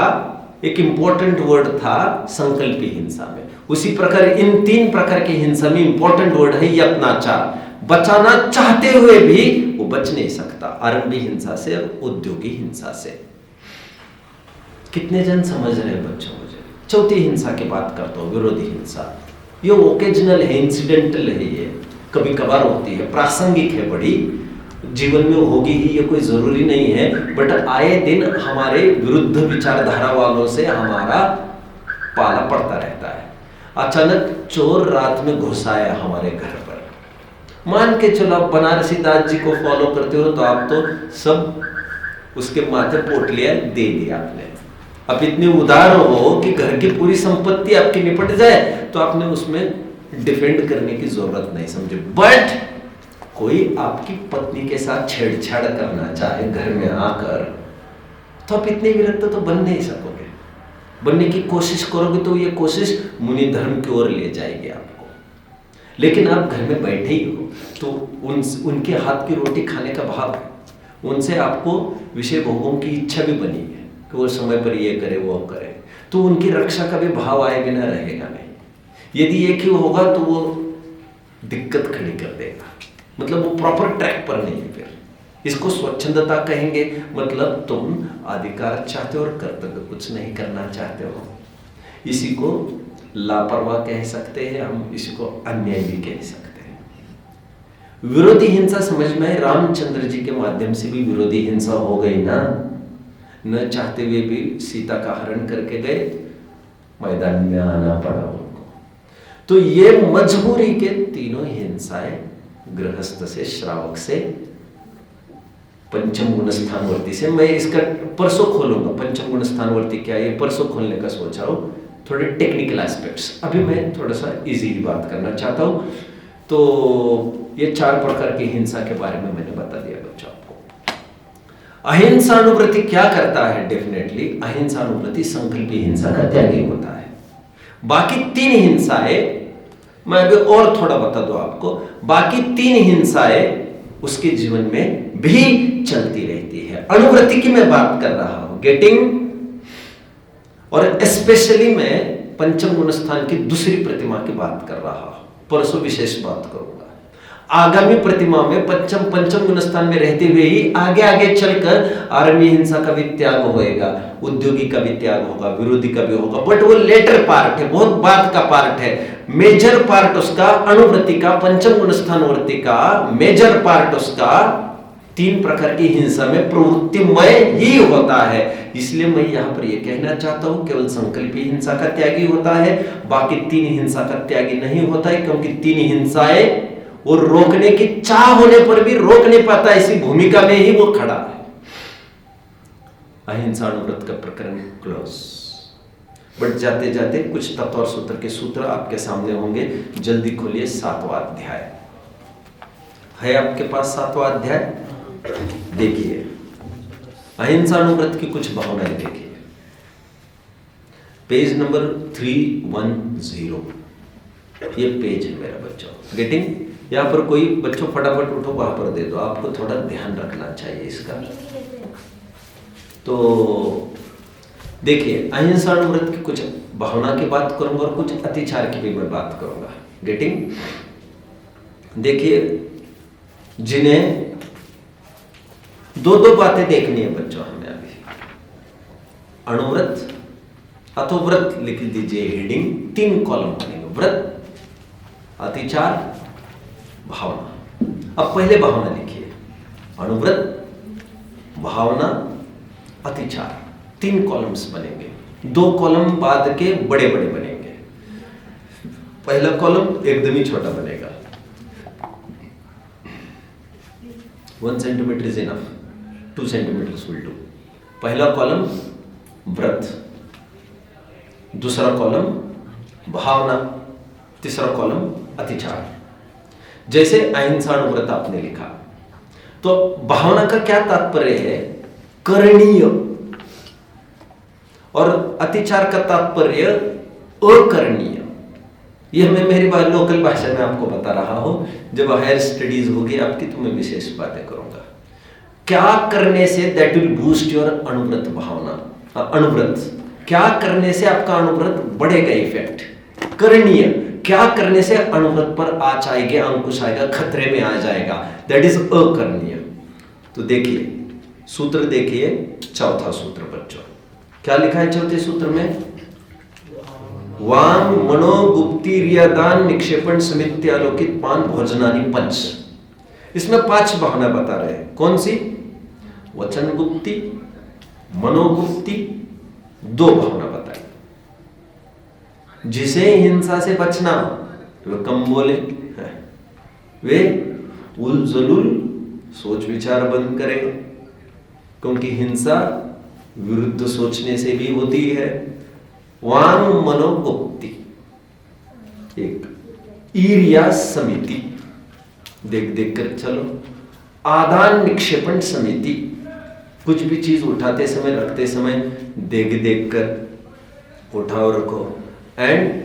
S1: एक इंपॉर्टेंट वर्ड था संकल्पी हिंसा में, उसी प्रकार इन 3 प्रकार की हिंसा में इंपॉर्टेंट वर्ड है यत्नाचार। बचाना चाहते हुए भी वो बच नहीं सकता आरंभी हिंसा से और उद्योगी हिंसा से। कितने जन समझ रहे हैं बच्चों? मुझे चौथी हिंसा की बात करता हूं, विरोधी हिंसा। ये ओकेजनल है, इंसिडेंटल है, ये कभी कभार होती है, प्रासंगिक है, बड़ी जीवन में होगी ही, ये कोई जरूरी नहीं है, बट आए दिन हमारे विरुद्ध विचारधारा वालों से हमारा पाला पड़ता रहता है। अचानक चोर रात में घुस आया हमारे घर पर, मान के चलो आप बनारसी दास जी को फॉलो करते हो तो आप तो सब उसके माथे पोटलियां दे दिया आपने। अब इतने उदार हो कि घर की पूरी संपत्ति आपकी निपट जाए तो आपने उसमें डिफेंड करने की जरूरत नहीं समझे। बट कोई आपकी पत्नी के साथ छेड़छाड़ करना चाहे घर में आकर, तो आप इतने विरक्त तो बन नहीं सकोगे। बनने की कोशिश करोगे तो ये कोशिश मुनि धर्म की ओर ले जाएगी आपको। लेकिन आप घर में बैठे ही हो तो उनके हाथ की रोटी खाने का भाव है, उनसे आपको विषय भोगों की इच्छा भी बनी है कि वो समय पर ये करे वो करे, तो उनकी रक्षा का भी भाव आए बिना रहेगा नहीं। यदि एक ही होगा तो वो दिक्कत खड़ी कर देगा। मतलब वो प्रॉपर ट्रैक पर नहीं है। फिर इसको स्वच्छंदता कहेंगे, मतलब तुम अधिकार चाहते हो और कर्तव्य कुछ नहीं करना चाहते हो। इसी को लापरवाह कह सकते हैं हम, इसी को अन्याय भी कह सकते हैं। विरोधी हिंसा समझ में, रामचंद्र जी के माध्यम से भी विरोधी हिंसा हो गई ना, न चाहते हुए भी सीता का हरण करके गए, मैदान में आना पड़ा उनको। तो ये मजबूरी के तीनों हिंसाएं, गृहस्थ से, श्रावक से, पंचम गुण स्थानवर्ती से। मैं इसका परसों खोलूंगा, पंचम गुण स्थानवर्ती क्या है, ये परसों खोलने का सोच रहा हूं, थोड़े टेक्निकल एस्पेक्ट्स। अभी मैं थोड़ा सा इजी बात करना चाहता हूं। तो ये 4 प्रकार की हिंसा के बारे में मैंने बता दिया बच्चों आपको। अहिंसानुवृत्ति क्या करता है? डेफिनेटली अहिंसानुवृत्ति संकल्पी हिंसा का त्यागी होता है। बाकी 3 हिंसाएं मैं अभी और थोड़ा बता दूं आपको। बाकी 3 हिंसाएं उसके जीवन में भी चलती रहती है। अनुवृत्ति की मैं बात कर रहा हूं, गेटिंग, और स्पेशली मैं पंचम गुण स्थान की दूसरी प्रतिमा की बात कर रहा हूं। परसों विशेष बात करूंगा। आगामी प्रतिमा में पंचम गुण स्थान में रहते हुए ही आगे आगे चलकर आरण्य हिंसा का भी त्याग होएगा, उद्योगी का भी त्याग होगा, विरोधी का भी होगा, बट वो लेटर पार्ट है, बहुत बाद का पार्ट है। मेजर पार्ट उसका अनुवृत्ति का, पंचम गुण स्थानवर्ती का मेजर पार्ट उसका 3 प्रकार की हिंसा में प्रवृत्तिमय ही होता है। इसलिए मैं यहां पर यह कहना चाहता हूं, केवल संकल्पी हिंसा का त्यागी होता है, बाकी 3 हिंसा का त्यागी नहीं होता है, क्योंकि 3 हिंसाएं वो रोकने की चाह होने पर भी रोक नहीं पाता, इसी भूमिका में ही वो खड़ा है। अहिंसा अनुव्रत का प्रकरण क्लोज। बट जाते जाते कुछ तत्व और सूत्र के सूत्र आपके सामने होंगे। जल्दी खोलिए 7वां अध्याय है आपके पास। 7वां अध्याय देखिए, अहिंसा अनुव्रत की कुछ भावनाएं देखिए, पेज नंबर 310 ये पेज है मेरा बच्चों। गेटिंग? यहां पर कोई बच्चों फटाफट उठो, वहां पर दे दो, आपको थोड़ा ध्यान रखना चाहिए इसका। तो देखिए, अहिंसा अनुव्रत की कुछ भावना की बात करूंगा और कुछ अतिचार की भी मैं बात करूंगा। गेटिंग? देखिए, जिन्हें 2 बातें देखनी है बच्चों हमें अभी। अणुव्रत अथवा व्रत लिख दीजिए हेडिंग, 3 कॉलम बनेगा, व्रत, अतिचार, भावना। अब पहले भावना लिखिए, अणुव्रत, भावना, अतिचार, 3 कॉलम्स बनेंगे। 2 कॉलम बाद के बड़े बड़े बनेंगे। पहला कॉलम एकदम ही छोटा बनेगा, 1 centimetre is enough, 2 centimetres will do. पहला कॉलम व्रत, दूसरा कॉलम भावना, तीसरा कॉलम अतिचार। जैसे अहिंसानुव्रत आपने लिखा, तो भावना का क्या तात्पर्य है? करणीय। और अतिचार का तात्पर्य अकरणीय। यह मैं मेरी लोकल भाषा में आपको बता रहा हूं। जब हायर स्टडीज होगी आपकी तो मैं विशेष बातें करूंगा। क्या करने से that will boost your Anuvrat भावना, अनुव्रत। क्या करने से आपका अनुव्रत बढ़ेगा, इफेक्ट। करणीय, क्या करने से अनुव्रत पर आँच आएगी, अंकुश आएगा, खतरे में आ जाएगा, दैट इज अकरणीय। तो देखिए सूत्र, देखिए चौथा सूत्र बच्चों, क्या लिखा है चौथे सूत्र में? वाम मनोगुप्ति रियादान निक्षेपण समित्य आलोकित पान भोजनानि पंच। इसमें 5 भावना बता रहे हैं। कौन सी? वचन गुप्ति, मनोगुप्ति, 2 भावना बताई। जिसे हिंसा से बचना, वे कम बोले, वे उलझुल सोच विचार बंद करें, क्योंकि हिंसा विरुद्ध सोचने से भी होती है। वांग मनोगुप्ति, एक ईर्या समिति, देख देख कर चलो। आदान निक्षेपण समिति, कुछ भी चीज उठाते समय, रखते समय देख देख कर उठाओ रखो। एंड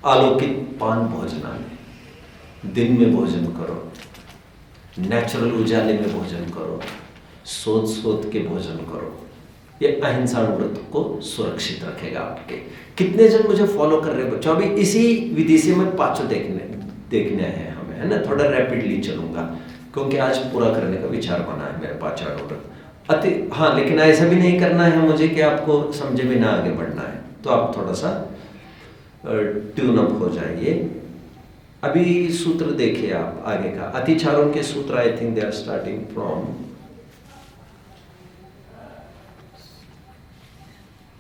S1: आलोकित पान भोजनालय, दिन में भोजन करो, नेचुरल उजाले में भोजन करो, सोच सोच के भोजन करो। ये अहिंसा व्रत को सुरक्षित रखेगा आपके। कितने जन मुझे फॉलो कर रहे बच्चों? अभी इसी विधि से मैं 5 देखने हैं हमें। है ना, थोड़ा रैपिडली चलूंगा क्योंकि आज पूरा करने का विचार बना है मेरे पास चारों। हाँ, लेकिन ऐसा भी नहीं करना है मुझे कि आपको समझे बिना आगे बढ़ना है, तो आप थोड़ा सा ट्यून अप हो जाइए। अभी सूत्र देखिए आप आगे का, अतिचारों के सूत्र I think they are starting from,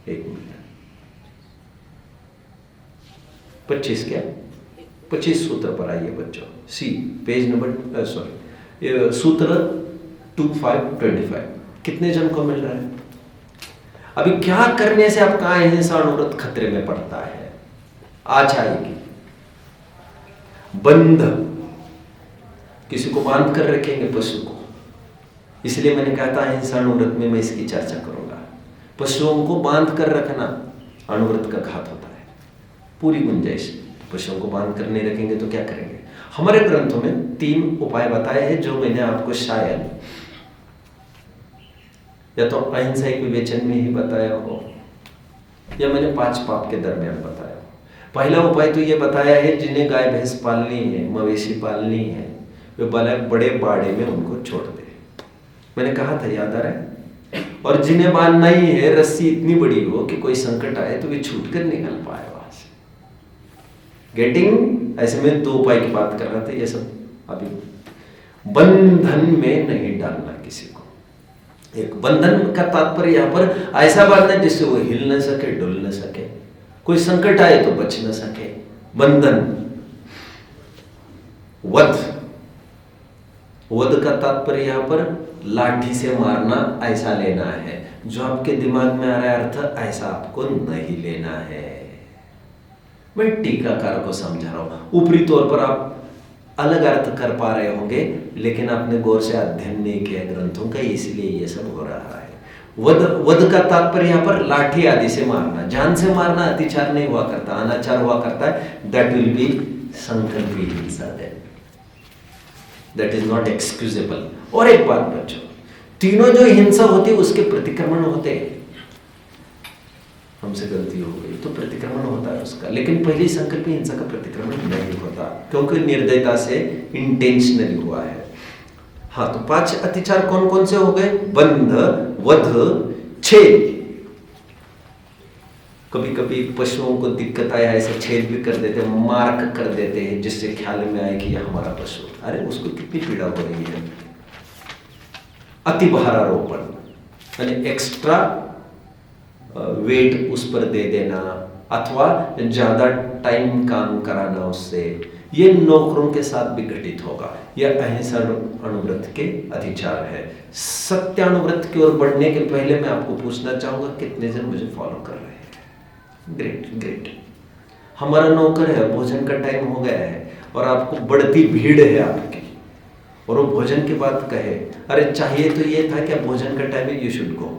S1: एक मिनट, 25 क्या 25 सूत्र पर आइए बच्चों, सी पेज नंबर सॉरी सूत्र 2525। कितने जन को मिल रहा है? अभी क्या करने से आपका अहिंसा अनुव्रत खतरे में पड़ता है? आज आएगी बंध, किसी को बांध कर रखेंगे पशु को, इसलिए मैंने कहा था अहिंसा अनुव्रत में मैं इसकी चर्चा करूंगा। पशुओं को बांध कर रखना अनुव्रत का घात होता है, पूरी गुंजाइश। पशुओं को बांध कर नहीं रखेंगे तो क्या करेंगे? हमारे ग्रंथों में 3 उपाय बताए हैं जो मैंने आपको शायद या तो अहिंसा के विवेचन में ही बताया हो या मैंने 5 पाप के दरमियान बताया हो। पहला उपाय तो ये बताया है जिन्हें गाय भैंस पालनी है, मवेशी पालनी है, वे बड़े बाड़े में उनको छोड़ दे, मैंने कहा था, याद आ रहा है? और जिन्हें बांधना ही है, रस्सी इतनी बड़ी हो कि कोई संकट आए तो वे छूट कर निकल पाए वहां से। गेटिंग, ऐसे में 2 उपाय की बात कर रहा था। ये सब अभी बंधन में नहीं डालना किसी को। एक बंधन का तात्पर्य यहाँ पर ऐसा बांधना जिससे वो हिल न सके, डुल न सके, कोई संकट आए तो बच न सके, बंधन। वध का तात्पर्य यहाँ पर लाठी से मारना ऐसा लेना है। जो आपके दिमाग में आ रहा है अर्थ, ऐसा आपको नहीं लेना है। मैं टीकाकार को समझा रहा हूं, ऊपरी तौर पर आप अलग अर्थ कर पा रहे होंगे, लेकिन आपने गौर से अध्ययन नहीं किया ग्रंथों का, इसलिए ये सब हो रहा है। वध का तात्पर्य यहाँ पर लाठी आदि से मारना, जान से मारना अतिचार नहीं हुआ करता, अनाचार हुआ करता है। दैट विल बी संकल्पी हिंसा, दैट इज नॉट एक्सक्यूजेबल। और एक बात बच्चों, तीनों जो हिंसा होती है उसके प्रतिक्रमण होते हैं। हमसे गलती हो गई तो प्रतिक्रमण होता है उसका, लेकिन पहली संकल्पी हिंसा का प्रतिक्रमण नहीं होता क्योंकि निर्दयता से इंटेंशनली हुआ है। हाँ, तो 5 अतिचार कौन कौन से हो गए? बंध, वध, छेद। कभी कभी पशुओं को दिक्कत आया ऐसे छेद भी कर देते हैं, मार्क कर देते हैं, जिससे ख्याल में आए कि यह हमारा पशु, अरे उसको कितनी पीड़ा हो रही है। अति भारारोपण यानी एक्स्ट्रा वेट उस पर दे देना अथवा ज्यादा टाइम काम कराना उससे, ये नौकरों के साथ भी घटित होगा। यह अहिंसा अनुव्रत के अधिचार है। सत्यानुव्रत की ओर बढ़ने के पहले मैं आपको पूछना चाहूंगा, कितने जन मुझे फॉलो कर रहे हैं? Great great. हमारा नौकर है, भोजन का टाइम हो गया है और आपको बढ़ती भीड़ है आपकी, और वो भोजन के बाद कहे अरे चाहिए तो ये था क्या, भोजन का टाइम है, यू शुड गो।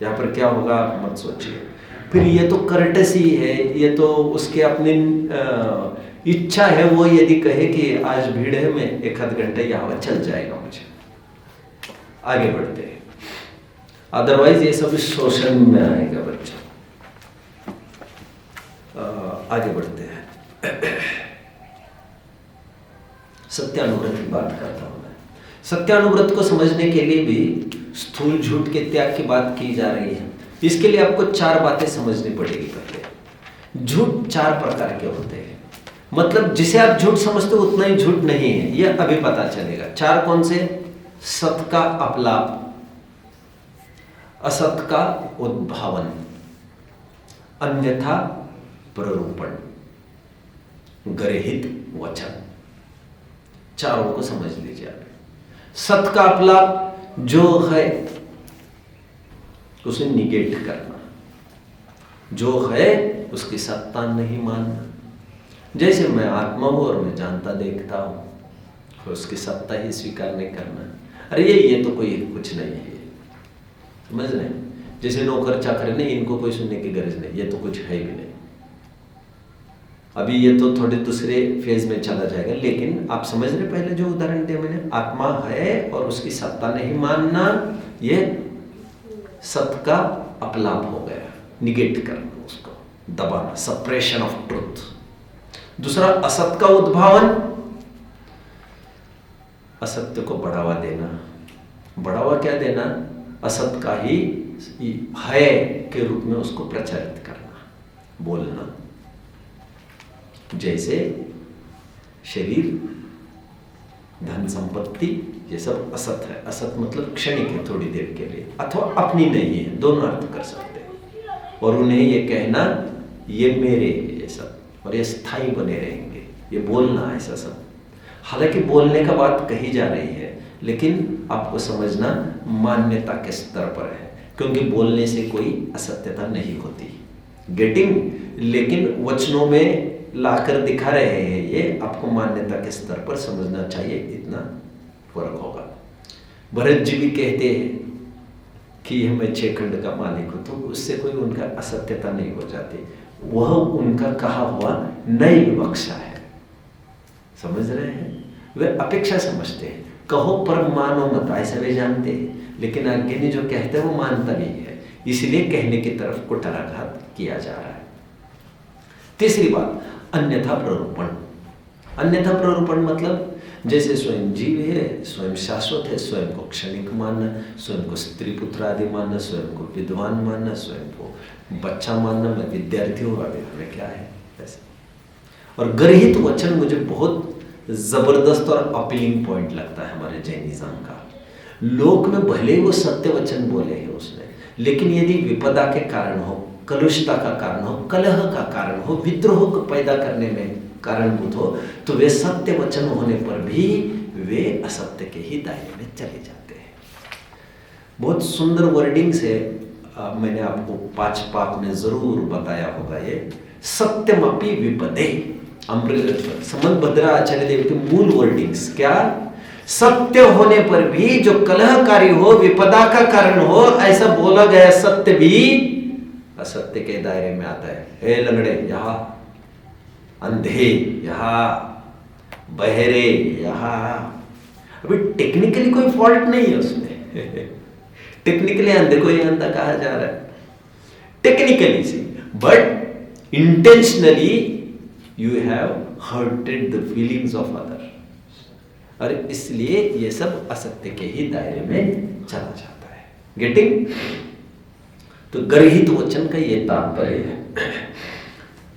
S1: यहाँ पर क्या होगा आप मत सोचिए। फिर ये तो कर्टसी है, ये तो उसके अपनी इच्छा है, वो यदि कहे कि आज भीड़ है, मैं 1-8 घंटे यहाँ चल जाएगा, मुझे आगे बढ़ते हैं। अदरवाइज ये सब शोषण में आएगा बच्चा। आगे बढ़ते हैं। सत्यानुव्रत की बात करता हूं मैं। सत्यानुव्रत को समझने के लिए भी स्थूल झूठ के त्याग की बात की जा रही है। इसके लिए आपको 4 बातें समझनी पड़ेगी। पहले, झूठ 4 प्रकार के होते हैं, मतलब जिसे आप झूठ समझते हो उतना ही झूठ नहीं है, यह अभी पता चलेगा। 4 कौन से? सत का अपलाप, असत का उद्भावन, अन्यथा प्ररूपण, गर्हित वचन। चारों को समझ लीजिए आप। सत का अपलाप जो है उसे निगेट करना, जो है उसकी सत्ता नहीं मानना। जैसे मैं आत्मा हूं और मैं जानता देखता हूं, उसकी सत्ता ही स्वीकार नहीं करना। अरे ये तो कोई कुछ नहीं है, समझ रहे हैं? जैसे नौकर चाकर नहीं, इनको कोई सुनने की गरज नहीं, ये तो कुछ है भी नहीं। अभी ये तो थोड़े दूसरे फेज में चला जाएगा, लेकिन आप समझ रहे पहले जो उदाहरण दिया मैंने, आत्मा है और उसकी सत्ता नहीं मानना, ये सत का अपलाप हो गया, निगेट करना, उसको दबाना, सप्रेशन ऑफ ट्रुथ। दूसरा असत का उद्भावन, असत्य को बढ़ावा देना। बढ़ावा क्या देना? असत का ही है के रूप में उसको प्रचारित करना, बोलना। जैसे शरीर, धन संपत्ति, ये सब असत है। असत मतलब क्षणिक है, थोड़ी देर के लिए, अथवा अपनी नहीं है, दोनों अर्थ कर सकते हैं। और उन्हें ये कहना ये मेरे, ये सब, और ये स्थायी बने रहेंगे, ये बोलना ऐसा सब। हालांकि बोलने का बात कही जा रही है, लेकिन आपको समझना मान्यता के स्तर पर है, क्योंकि बोलने से कोई असत्यता नहीं होती। गेटिंग? लेकिन वचनों में लाकर दिखा रहे हैं, ये आपको मान्यता के स्तर पर समझना चाहिए, इतना फर्क होगा। भरत जी भी कहते हैं कि मैं 6 खंड का मालिक हूं, तो उससे कोई उनका असत्यता नहीं हो जाती। वह उनका कहा हुआ नई विवक्षा है, समझ रहे हैं? वे अपेक्षा समझते हैं, कहो पर मानो मत, ऐसा वे जानते हैं। लेकिन अज्ञानी जो कहते हैं वो मानता नहीं है, इसलिए कहने की तरफ कुठाराघात किया जा रहा है। तीसरी बात, अन्यथा प्ररूपण। अन्यथा प्ररूपण मतलब जैसे स्वयं जीव है, स्वयं शाश्वत है, स्वयं को क्षणिक मानना, स्वयं को स्त्री पुत्र आदि मानना, स्वयं को विद्वान मानना, स्वयं को बच्चा मानना, मैं विद्यार्थी हूँ, अभी हमें क्या है ऐसे। और गर्हित वचन मुझे बहुत जबरदस्त और अपीलिंग पॉइंट लगता है हमारे जैनिज्म का। लोक में भले ही वो सत्य वचन बोले हैं उसने, लेकिन यदि विपदा के कारण हो, कलुषता का कारण हो, कलह का कारण हो, विद्रोह को पैदा करने में कारणभूत हो, तो वे सत्य वचन होने पर भी वे असत्य के ही दायरे में चले जाते हैं। बहुत सुंदर वर्डिंग से मैंने आपको 5 पाप में जरूर बताया होगा। ये सत्यमपि विपदे, समदभद्राचार्य देव के मूल वर्डिंग्स क्या? सत्य होने पर भी जो कलहकारी हो, विपदा का कारण हो, ऐसा बोला गया सत्य भी असत्य के दायरे में आता है। हे लंगड़े यहाँ, अंधे यहाँ, बहरे यहाँ। अभी टेक्निकली कोई फॉल्ट नहीं है उसमें। टेक्निकली अंधे को ही अंधा कहा जा रहा है, टेक्निकली से, but intentionally you have hurted the feelings of other, और इसलिए ये सब असत्य के ही दायरे में चला जाता है। गेटिंग? तो गर्हित वचन का ये तात्पर्य है,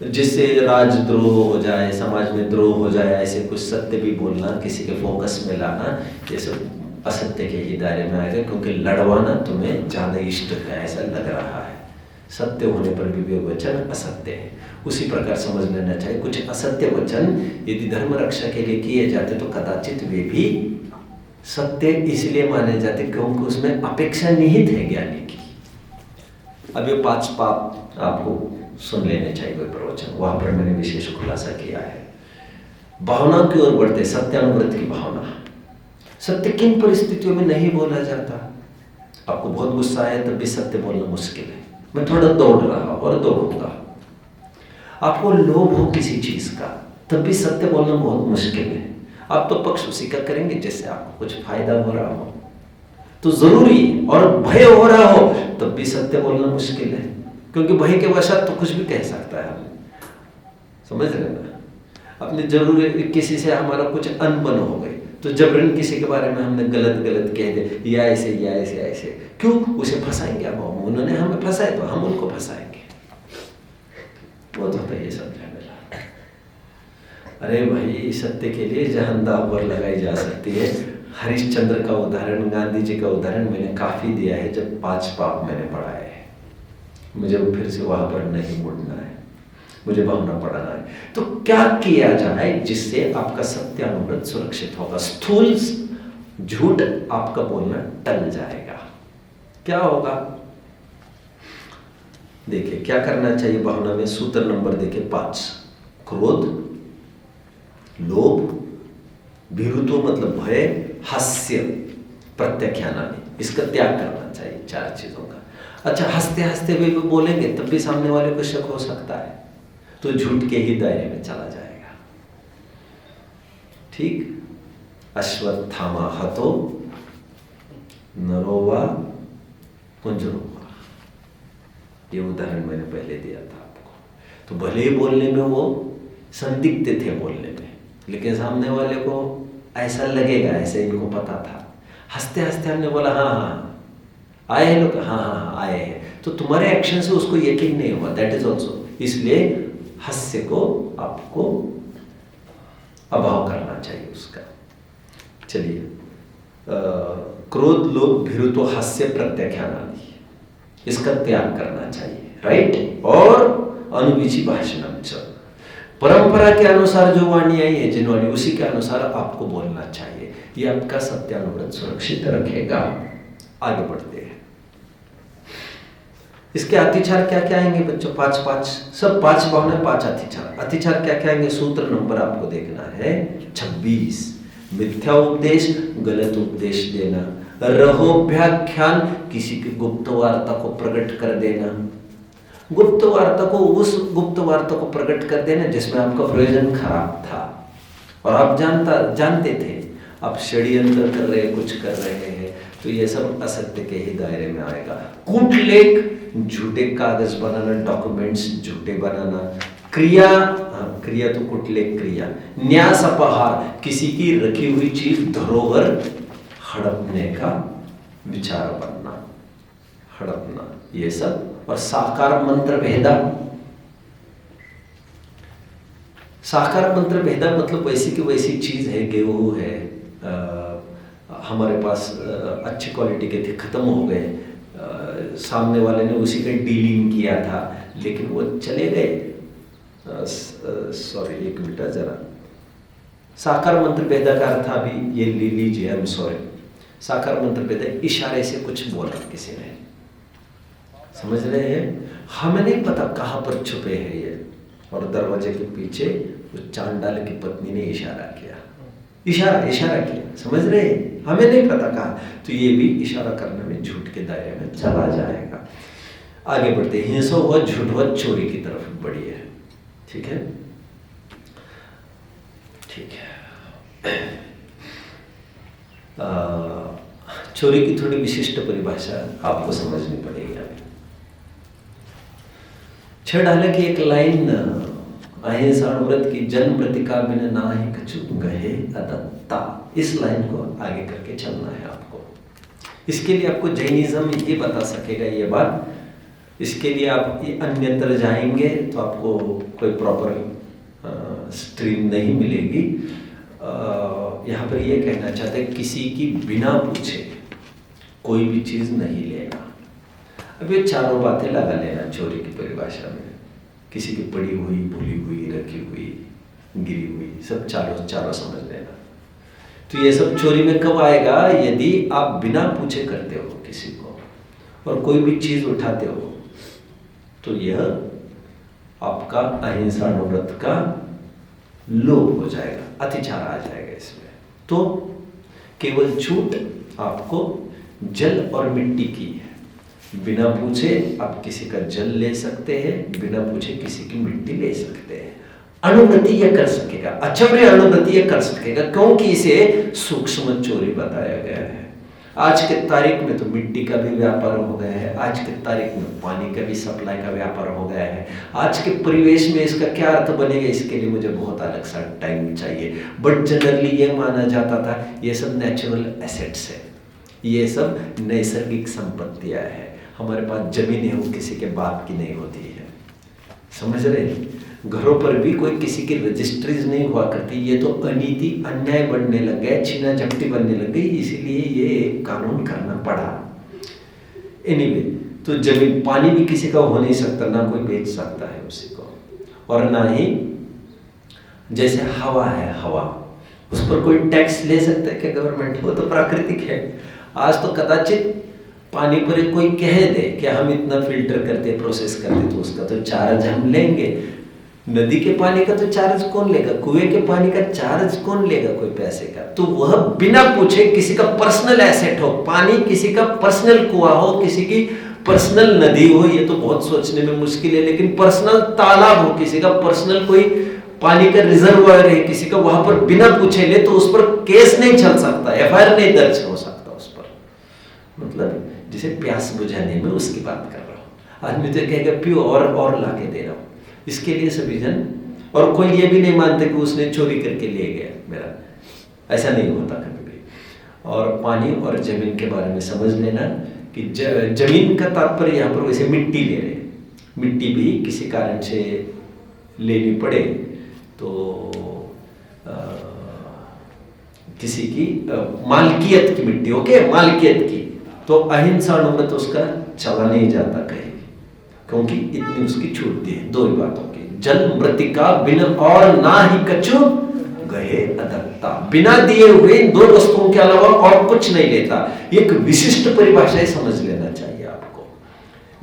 S1: जिससे राजद्रोह हो जाए, समाज में द्रोह हो जाए, ऐसे कुछ सत्य भी बोलना, किसी के फोकस में लाना, ये सब असत्य के ही दायरे में आएगा, क्योंकि लड़वाना तुम्हें ज्यादा इष्ट है ऐसा लग रहा है। सत्य होने पर भी वे वचन असत्य है। उसी प्रकार समझ लेना चाहिए, कुछ असत्य वचन यदि धर्म रक्षा के लिए किए जाते तो कदाचित वे भी सत्य इसलिए माने जाते क्योंकि उसमें अपेक्षा निहित है ज्ञानी की। अब ये 5 पाप आपको सुन लेने चाहिए कोई प्रवचन, वहां पर मैंने विशेष खुलासा किया है। भावना की ओर बढ़ते, सत्यानुव्रत की भावना। सत्य किन परिस्थितियों में नहीं बोला जाता? आपको बहुत गुस्सा है तब भी सत्य बोलना मुश्किल है, मैं थोड़ा दौड़ रहा और दौड़ूंगा। आपको लोभ हो किसी चीज का तब भी सत्य बोलना बहुत मुश्किल है। आप तो पक्ष उसी का करेंगे जिससे आपको कुछ फायदा हो रहा हो, तो जरूरी, और भय हो रहा हो तब भी सत्य बोलना मुश्किल है, क्योंकि भय के वशात तो कुछ भी कह सकता है। समझ रहे ना? अपने जरूरी किसी से हमारा कुछ अनबन हो गई तो जबरन किसी के बारे में हमने गलत कह दे, या ऐसे या ऐसे ऐसे, क्यों? उसे फंसाएंगे हम, उन्होंने हमें फंसाए तो हम उनको फंसाएंगे। वो तो ये समझा मेरा। अरे भाई, सत्य के लिए जहां दांव पर लगाई जा सकती है। हरिश्चंद्र का उदाहरण, गांधी जी का उदाहरण मैंने काफी दिया है जब 5 पाप मैंने पढ़ाए हैं। मुझे फिर से वहां पर नहीं मुड़ना है, मुझे भावना पढ़ाना है। तो क्या किया जाए जिससे आपका सत्यानुव्रत सुरक्षित होगा? स्थूल झूठ आपका बोलना टल जाएगा। क्या होगा? देखिए क्या करना चाहिए भावना में। सूत्र नंबर देखिए 5। क्रोध, लोभ, भीरुत्व मतलब भय, हास्य, प्रत्याख्यानानि, इसका त्याग करना चाहिए 4 चीजों का। अच्छा, हंसते हंसते भी बोलेंगे तब भी सामने वाले को शक हो सकता है, तो झूठ के ही दायरे में चला जाएगा। ठीक? अश्वत्थामा हतो नरोवा कुंजरोवा, ये उदाहरण मैंने पहले दिया था आपको। तो भले ही बोलने में वो संदिग्ध थे बोलने में, लेकिन सामने वाले को ऐसा लगेगा, ऐसे इनको पता था। हंसते हंसते हमने बोला हाँ हाँ आए हैं लोग, हाँ हाँ हाँ आए हैं, तो तुम्हारे एक्शन से उसको यकीन नहीं हुआ, दैट इज ऑल्सो। इसलिए हास्य को आपको अभाव करना चाहिए उसका। चलिए, क्रोध लोभ भीरुत्व हास्य प्रत्याख्यान आदि, इसका त्याग करना चाहिए, राइट। और अनुविची भाषणम च, परंपरा के अनुसार जो वाणी आई है जिनवाणी, उसी के अनुसार आपको बोलना चाहिए। ये आपका सत्यानुव्रत सुरक्षित रखेगा। आगे बढ़ते हैं। इसके अतिचार क्या क्या आएंगे बच्चों? 5 सब 5 भावना 5 अतिचार। अतिचार क्या क्या आएंगे? सूत्र नंबर आपको देखना है 26। मिथ्या उपदेश, गलत उपदेश देना। रहोभ्याख्यान, किसी की गुप्त वार्ता को प्रकट कर देना। गुप्त वार्ता को, उस गुप्त वार्ता को प्रकट कर देना जिसमें आपका प्रयोजन खराब था और आप जानते थे आप षड्यंत्र कर रहे, कुछ कर रहे हैं, तो ये सब असत्य के ही दायरे में आएगा। कूटलेख, झूठे कागज बनाना, डॉक्यूमेंट्स झूठे बनाना। क्रिया, क्रिया तो कुटलेख क्रिया। न्यास अपहार, किसी की रखी हुई चीज धरोहर हड़पने का विचार बनना, हड़पना, ये सब। और साकार मंत्र भेदा, साकार मंत्र भेदा मतलब वैसी की वैसी चीज है, गेहूं है, हमारे पास अच्छी क्वालिटी के थे, खत्म हो गए, सामने वाले ने उसी का डीलिंग किया था लेकिन वो चले गए। सॉरी एक मिनट जरा, साकार मंत्र भेदा का अर्थ अभी ये ले लीजिए, आई एम सॉरी। साकार मंत्र भेदा, इशारे से कुछ बोला किसी ने, समझ रहे हैं? हमें नहीं पता कहाँ पर छुपे हैं ये, और दरवाजे के पीछे उस चांडाल की पत्नी ने इशारा किया, इशारा किया, समझ रहे हैं? हमें नहीं पता कहाँ, तो ये भी इशारा करने में झूठ के दायरे में चला जाएगा। आगे बढ़ते, हिंसा हुआ, झूठ हुआ, चोरी की तरफ बढ़ी है। ठीक है, ठीक है। चोरी की थोड़ी विशिष्ट परिभाषा आपको समझनी पड़ेगी। छह डाले की एक लाइन अहिंसा व्रत की, जन प्रतिका बिन नाहि कछु गहे अदत्ता, इस लाइन को आगे करके चलना है आपको। इसके लिए आपको जैनिज्म ये बता सकेगा ये बात, इसके लिए आप अन्यत्र जाएंगे तो आपको कोई प्रॉपर स्ट्रीम नहीं मिलेगी। यहाँ पर ये कहना चाहते हैं किसी की बिना पूछे कोई भी चीज़ नहीं लेना। अब ये चारों बातें लगा लेना चोरी की परिभाषा में, किसी की पड़ी हुई, भूली हुई, रखी हुई, गिरी हुई, सब चारों समझ लेना। तो ये सब चोरी में कब आएगा? यदि आप बिना पूछे करते हो किसी को और कोई भी चीज़ उठाते हो, तो यह आपका अहिंसानुव्रत का लोप हो जाएगा, अतिचार आ जाएगा इसमें। तो केवल छूट आपको जल और मिट्टी की है। बिना पूछे आप किसी का जल ले सकते हैं, बिना पूछे किसी की मिट्टी ले सकते हैं। अनुव्रति यह कर सकेगा, अचम्य अनुव्रति यह कर सकेगा, क्योंकि इसे सूक्ष्म चोरी बताया गया है। आज के तारीख में तो मिट्टी का भी व्यापार हो गया है, आज के तारीख में पानी का भी सप्लाई का व्यापार हो गया है। आज के परिवेश में इसका क्या अर्थ बनेगा, इसके लिए मुझे बहुत अलग सा टाइम चाहिए। बट जनरली ये माना जाता था ये सब नेचुरल एसेट्स है, ये सब नैसर्गिक संपत्तियां हैं। हमारे पास जमीन है वो किसी के बाप की नहीं होती है, समझ रहे हैं? घरों पर भी कोई किसी की रजिस्ट्रीज नहीं हुआ करती। ये तो अनीति, अन्याय बढ़ने लग गए, छीना झपटी बनने लग गई, इसीलिए ये एक कानून करना पड़ा। एनीवे, तो जमीन, पानी भी किसी का हो नहीं सकता, ना कोई बेच सकता है उसी को, और ना ही जैसे हवा है, हवा उस पर कोई टैक्स ले सकता है क्या गवर्नमेंट? वो तो प्राकृतिक है। आज तो कदाचित पानी पर कोई कह दे कि हम इतना फिल्टर करते, प्रोसेस करते, तो उसका तो चार्ज हम लेंगे। नदी के पानी का तो चार्ज कौन लेगा? कुएं के पानी का चार्ज कौन लेगा? कोई पैसे का। तो वह बिना पूछे किसी का पर्सनल एसेट हो, पानी किसी का पर्सनल कुआं हो, किसी की पर्सनल नदी हो, ये तो बहुत सोचने में मुश्किल है, लेकिन पर्सनल तालाब हो, किसी का पर्सनल कोई पानी का रिजर्वायर है किसी का, वहां पर बिना पूछे ले तो उस पर केस नहीं चल सकता, एफआईआर नहीं दर्ज हो सकता उस पर। मतलब जिसे प्यास बुझाने में उसकी बात कर रहा हूँ। आदमी तो कहेगा पियो और ला के दे रहा हूँ। इसके लिए सभी जन, और कोई ये भी नहीं मानते कि उसने चोरी करके ले गया मेरा, ऐसा नहीं होता कभी भी। और पानी और जमीन के बारे में समझ लेना कि जमीन का तात्पर्य यहाँ पर वैसे मिट्टी ले रहे हैं। मिट्टी भी किसी कारण से लेनी पड़े तो किसी की मालकियत की मिट्टी, ओके, मालकियत की, तो अहिंसा अनुमत उसका चला नहीं जाता कहीं, क्योंकि इतनी उसकी छूट दी है। दो ही बातों की, जल मृतिका बिन और ना ही कछु गए अदत्ता, बिना दिए हुए इन दो वस्तुओं के अलावा और कुछ नहीं लेता। एक विशिष्ट परिभाषा समझ लेना चाहिए आपको।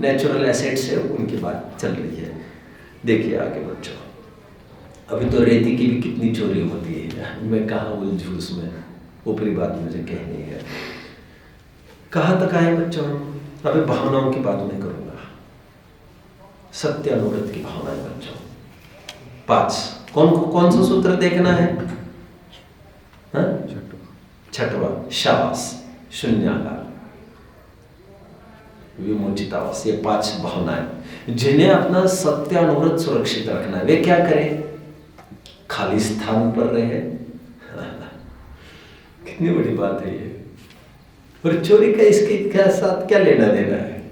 S1: नेचुरल एसेट से उनकी बात चल रही है। देखिए आगे बच्चों, अभी तो रेती की भी कितनी चोरी होती है, मैं कहाँ उलझू उसमें, ऊपरी बात मुझे कहनी है। कहाँ तक आए बच्चों? अभी भावनाओं की बात मैं करूंगा, सत्य अनुव्रत की भावनाएं बच्चों। 5 कौन सा सूत्र देखना है? छठवा, शाबाश, शून्याकार, विमोचितावास, ये 5 भावनाएं जिन्हें अपना सत्य अनुव्रत सुरक्षित रखना है। वे क्या करें? खाली स्थान पर रहे। कितनी बड़ी बात है ये। और चोरी का इसके क्या साथ क्या लेना देना है?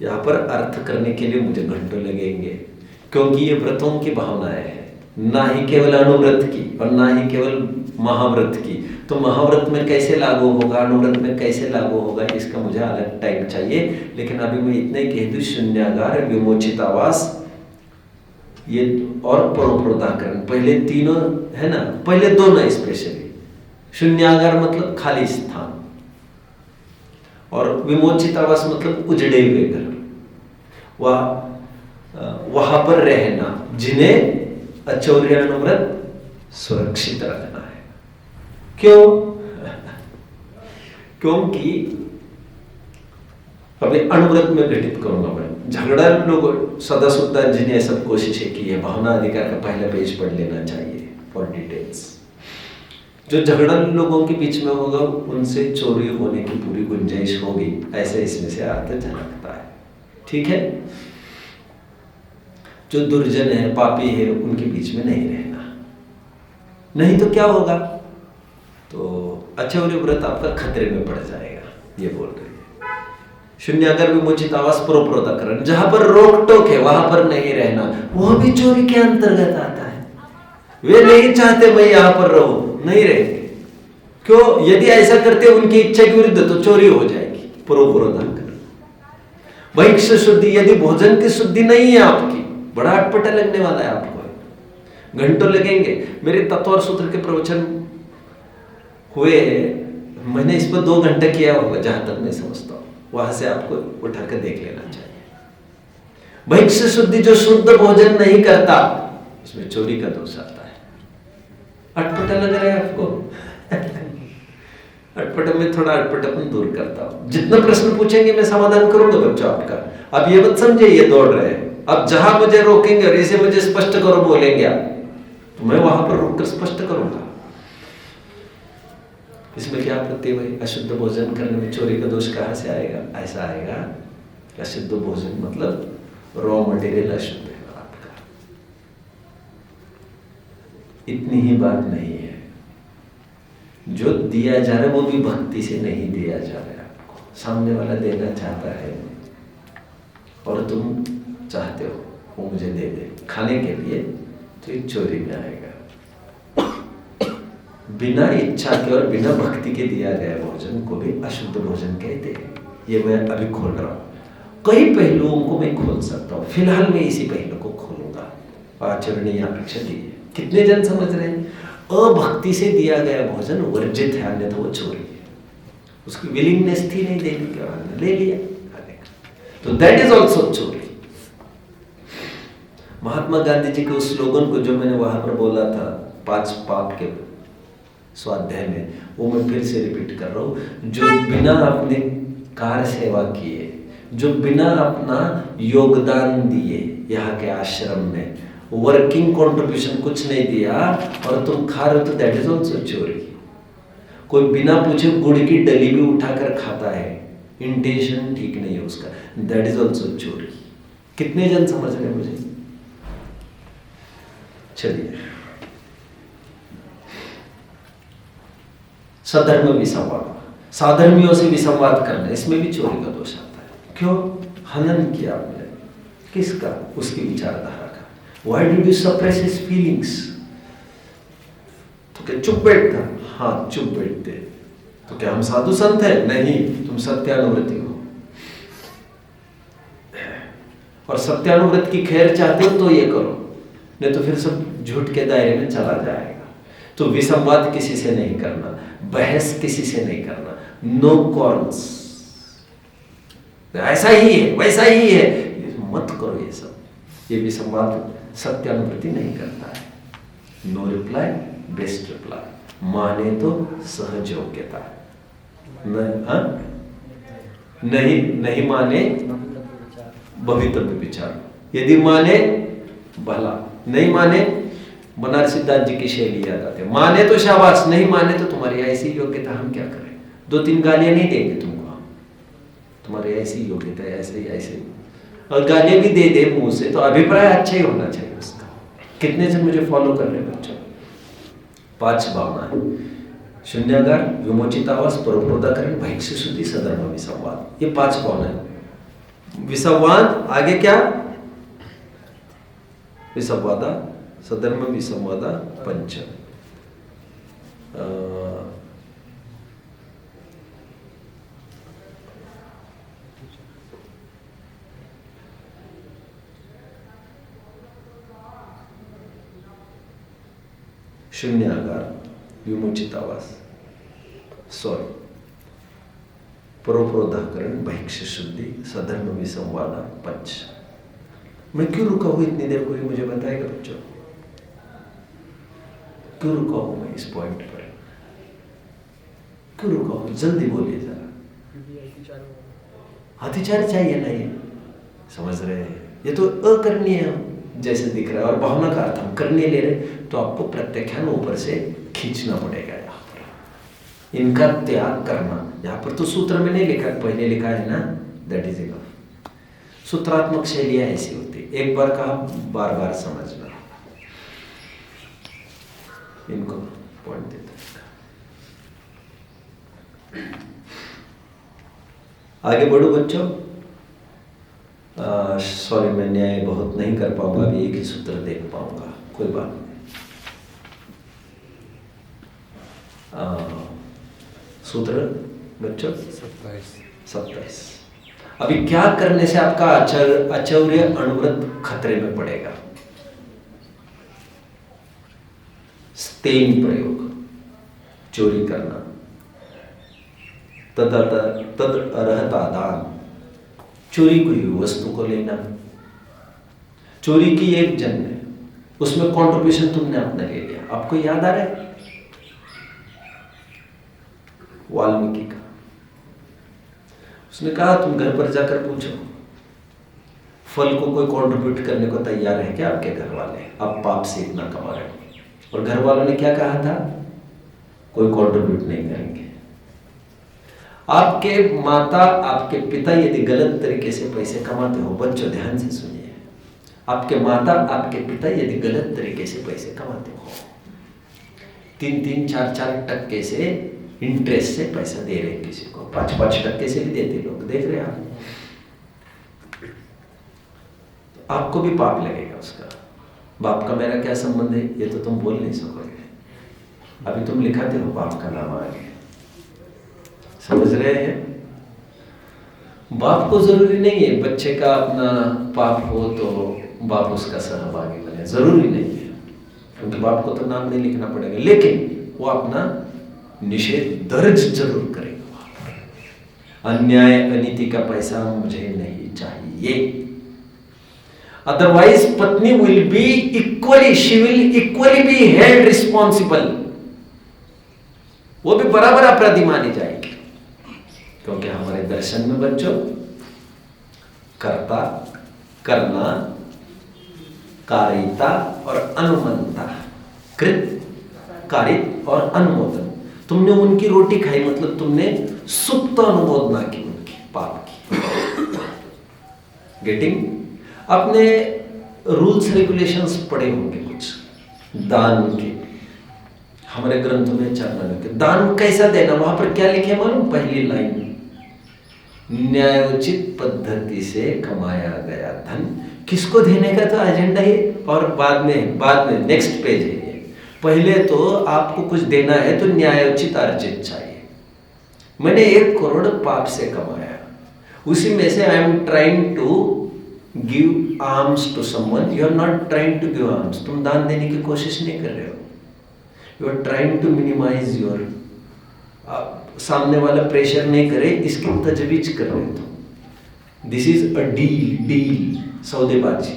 S1: यहाँ पर अर्थ करने के लिए मुझे घंटों लगेंगे, क्योंकि ये व्रतों की भावनाएं हैं, ना ही केवल अनुव्रत की और ना ही केवल महाव्रत की। तो महाव्रत में कैसे लागू होगा, अनुव्रत में कैसे लागू होगा, इसका मुझे अलग टाइम चाहिए। लेकिन अभी मैं इतने कह दूं, शून्यागार, विमोचित आवास, ये और परोपरोधाकरण, पहले तीनों है ना, पहले दो ना स्पेशली। शून्यागार मतलब खाली स्थान, और विमोचित आवास मतलब उजड़े हुए घर, वहां पर रहना, जिन्हें अचौर्य अनुव्रत सुरक्षित रखना है। क्यों? क्योंकि अभी अनुव्रत में घटित करूंगा मैं। झगड़ा लोग सदा सुद्धा जिन्हें सब कोशिशें की है, भावना अधिकार का पहला पेज पढ़ लेना चाहिए फॉर डिटेल्स। जो झगड़ा लोगों के बीच में होगा उनसे चोरी होने की पूरी गुंजाइश होगी, ऐसे इसमें से अर्थ झलकता है। ठीक है? जो दुर्जन है, पापी है, उनके बीच में नहीं रहना, नहीं तो क्या होगा? तो अचौर्य व्रत आपका खतरे में पड़ जाएगा, ये बोल रहे हैं। शून्यागार, विमोचित आवास, परोपरोधाकरण, जहां पर रोक टोक है वहां पर नहीं रहना, वह भी चोरी के अंतर्गत आता है। वे नहीं चाहते मैं यहां पर रहूं, नहीं रहेंगे। क्यों? यदि ऐसा करते उनकी इच्छा के विरुद्ध तो चोरी हो जाएगी। परोपरोधाकरण, भैक्ष शुद्धि, यदि भोजन की शुद्धि नहीं है आपकी, बड़ा अटपटा लगने वाला है आपको, घंटों लगेंगे। मेरे तत्व और सूत्र के प्रवचन हुए, मैंने इस पर 2 घंटे किया होगा जहां तक मैं समझता हूं, वहां से आपको उठाकर देख लेना चाहिए। भैक्ष शुद्धि, जो शुद्ध भोजन नहीं करता, उसमें चोरी का दोष आता है। अटपटा लग रहा है आपको? अटपटा में थोड़ा अटपटापन दूर करता हूं। जितना प्रश्न पूछेंगे मैं समाधान करूंगा बच्चों आपका। अब ये मत समझे ये दौड़ रहे हैं। अब जहां मुझे रोकेंगे और इसे मुझे स्पष्ट करो बोलेंगे आप, तो मैं वहां पर रोककर स्पष्ट करूंगा। इसमें क्या आपत्ति भाई? अशुद्ध भोजन करने में चोरी का दोष कहां से आएगा? ऐसा आएगा, अशुद्ध भोजन मतलब रॉ मटेरियल अशुद्ध है आपका। इतनी ही बात नहीं है, जो दिया जा रहा है वो भी भक्ति से नहीं दिया जा रहा है आपको। सामने वाला देना चाहता है और तुम चाहते हो वो मुझे दे दे खाने के लिए, तो ये चोरी में आएगा। बिना इच्छा के और बिना भक्ति के दिया गया भोजन को भी अशुद्ध भोजन कहते हैं। ये मैं अभी खोल रहा हूँ, कई पहलुओं को मैं खोल सकता हूँ, फिलहाल मैं इसी पहलू को खोलूंगा। आचरणीय अपेक्षा दी है। कितने जन समझ रहे हैं? अभक्ति से दिया गया भोजन वर्जित है, अन्यथा वो चोरी है। उसकी विलिंगनेस थी नहीं देने के बाद ले लिया, तो दैट इज ऑल्सो चोरी। महात्मा गांधी जी के उस स्लोगन को जो मैंने वहां पर बोला था 5 पाप के स्वाध्याय में, वो मैं फिर से रिपीट कर रहा हूं। जो बिना अपने कार्य सेवा किए, जो बिना अपना योगदान दिए यहाँ के आश्रम में, वर्किंग कंट्रीब्यूशन कुछ नहीं दिया और तुम खा रहे हो, तो दैट इज ऑल्सो चोरी। कोई बिना पूछे गुड़ की डली भी उठाकर खाता है, इंटेंशन ठीक नहीं है उसका, दैट इज ऑल्सो चोरी। कितने जन समझ रहे मुझे? चलिए सधर्म विसंवाद, साधर्मियों से विसंवाद करना, इसमें भी चोरी का दोष आता है। क्यों? हनन किया आपने, किसका? उसकी विचारधारा का। Why did you suppress his feelings? तो क्या चुप बैठता? हाँ चुप बैठते। तो क्या हम साधु संत है? नहीं, तुम सत्यानुव्रति हो। और सत्यानुव्रत की खैर चाहते हो तो ये करो, नहीं तो फिर सब झूठ के दायरे में चला जाएगा। तो विसंवाद किसी से नहीं करना, बहस किसी से नहीं करना, नो कॉर्न्स, ऐसा ही है वैसा ही है, मत करो ये सब। ये विसंवाद सत्यानुवृत्ति नहीं करता है। नो रिप्लाई बेस्ट रिप्लाई, माने तो सहज योग्यता, नहीं माने भवितव्य विचार। यदि माने भला, नहीं माने बनारस सिद्धांत जी की शैली याद आती है, माने तो शाबाश, नहीं माने तो तुम्हारी ऐसी योग्यता, हम क्या करें? 2-3 गालियां नहीं देंगे तुमको हम, तुम्हारी ऐसी योग्यता ऐसे ही ऐसे ही, और गालियां भी दे दे मुंह से तो अभिप्राय अच्छा ही होना चाहिए उसका। कितने से मुझे फॉलो कर रहे बच्चों? 5 भावना है, शून्यागार, विमोचित आवास, परोपरोधाकरण, भैक्ष शुद्धि, सधर्म विसंवाद। ये 5 भावना है। विसंवाद आगे क्या? विसंवादा, सधर्म विसंवादा, पंच। शून्यागार, विमोचित आवास, परोपरोधाकरण, भैक्ष शुद्धि, सधर्म विसंवादा, पंच। मैं क्यों रुका हूं इतनी देर? कोई मुझे बताएगा बच्चों, क्यों रुका हूं मैं इस पॉइंट पर? क्यों रुका हूं? जल्दी बोलिए जरा। अतिचार चाहिए ना, ये समझ रहे हैं? ये तो अकरणीय जैसे दिख रहा है, और भावना का अर्थ हम करने ले रहे, तो आपको प्रत्याख्यान ऊपर से खींचना पड़ेगा। यहाँ पर इनका त्याग करना, यहाँ पर तो सूत्र में नहीं लिखा, पहले लिखा है ना, दैट इज इनफ। सूत्रात्मक शैलियां ऐसी होती, एक बार कहा बार बार समझना। इनको पॉइंट देता आगे बढ़ो बच्चों। सॉरी, मैं न्याय बहुत नहीं कर पाऊंगा, अभी एक ही सूत्र देख पाऊंगा, कोई बात नहीं। सूत्र बच्चों 27। अभी क्या करने से आपका आचौर्य अनुव्रत खतरे में पड़ेगा? स्तेन प्रयोग, चोरी करना, तद अर्हता दान, चोरी हुई वस्तु को लेना। चोरी की एक जन्म है, उसमें कॉन्ट्रीब्यूशन तुमने अपना ले लिया। आपको याद आ रहा है वाल्मीकि का? उसने कहा तुम घर पर जाकर पूछो, फल को कोई कंट्रीब्यूट करने को तैयार है क्या आपके घर वाले? आप पाप से इतना कमा रहे हो। और घर वालों ने क्या कहा था? कोई कंट्रीब्यूट नहीं करेंगे। आपके माता, आपके पिता यदि गलत तरीके से पैसे कमाते हो, बच्चों ध्यान से सुनिए, आपके माता, आपके पिता यदि गलत तरीके से पैसे कमाते हो, 3-3, 4-4 टक्के से इंटरेस्ट से पैसा दे रहे, किसी को 5-5 टक्के से भी देते लोग, देख रहे हैं आप, तो आपको भी पाप लगेगा उसका। बाप का मेरा क्या संबंध है, ये तो तुम बोल नहीं सकोगे। अभी तुम लिखाते हो बाप का नाम आगे, समझ रहे हैं? बाप को जरूरी नहीं है बच्चे का अपना पाप हो तो बाप उसका सहभागी बने, जरूरी नहीं है, क्योंकि बाप को तो नाम नहीं लिखना पड़ेगा, लेकिन वो अपना निषेध दर्ज जरूर करेगा। अन्याय अनीति का पैसा मुझे नहीं चाहिए। अदरवाइज पत्नी will be equally, she will equally be held responsible, वो भी बराबर अपराधी मानी जाएगी। क्योंकि हमारे दर्शन में बच्चों कर्ता, करना, कारिता और अनुमंता, कृत, कारित और अनुमोदन। तुमने उनकी रोटी खाई, मतलब तुमने सुप्त अनुमोदना की उनकी पाप की। गेटिंग? अपने रूल्स रेगुलेशंस पढ़े होंगे कुछ दान के, हमारे ग्रंथों में चरण लिखे। दान कैसा देना, वहां पर क्या लिखे मालूम? पहली लाइन, न्यायोचित पद्धति से कमाया गया धन। किसको देने का तो एजेंडा है, और बाद में नेक्स्ट पेज है ये। पहले तो आपको कुछ देना है तो न्यायोचित अर्जित चाहिए। मैंने 1 करोड़ पाप से कमाया, उसी में से I am trying to give alms to someone. You are not trying to give alms, तुम दान देने की कोशिश नहीं कर रहे हो। You are trying to minimise your, सामने वाला प्रेशर नहीं करे इसकी तजवीज कर रहे हो। दिस इज अ डील, सौदेबाजी।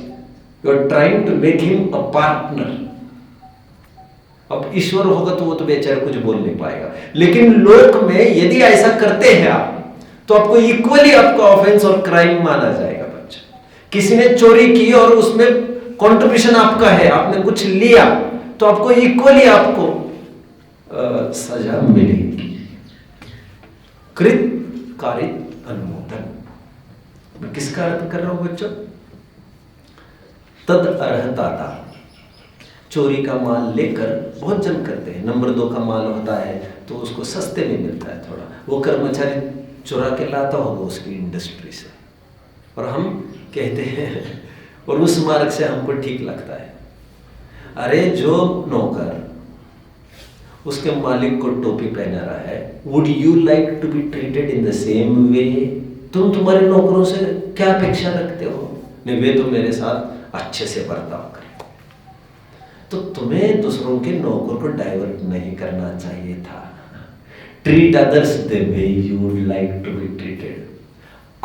S1: You are trying to make him a partner. अब ईश्वर होगा तो वो तो बेचारा कुछ बोल नहीं पाएगा, लेकिन लोक में यदि ऐसा करते हैं आप, तो आपको इक्वली आपका ऑफेंस और क्राइम माना जाएगा। बच्चा, किसी ने चोरी की और उसमें कंट्रीब्यूशन आपका है, आपने कुछ लिया, तो आपको इक्वली आपको सजा मिलेगी। कृत कारित अनुमोदन, मैं किसका अर्थ कर रहा हूं बच्चों? तद अर्हता, चोरी का माल लेकर बहुत जन करते हैं। नंबर 2 का माल होता है तो उसको सस्ते में मिलता है थोड़ा, वो कर्मचारी चुरा के लाता होगा उसकी इंडस्ट्री से, और हम कहते हैं, और उस मार्ग से हमको ठीक लगता है। अरे जो नौकर उसके मालिक को टोपी पहना रहा है, would you like to be treated in the same way? तुम तुम्हारे नौकरों से क्या अपेक्षा रखते हो? नहीं, वे तो मेरे साथ अच्छे से बर्ताव करें। तो तुम्हें दूसरों के नौकर को डाइवर्ट नहीं करना चाहिए था। Treat others the way you would like to be treated.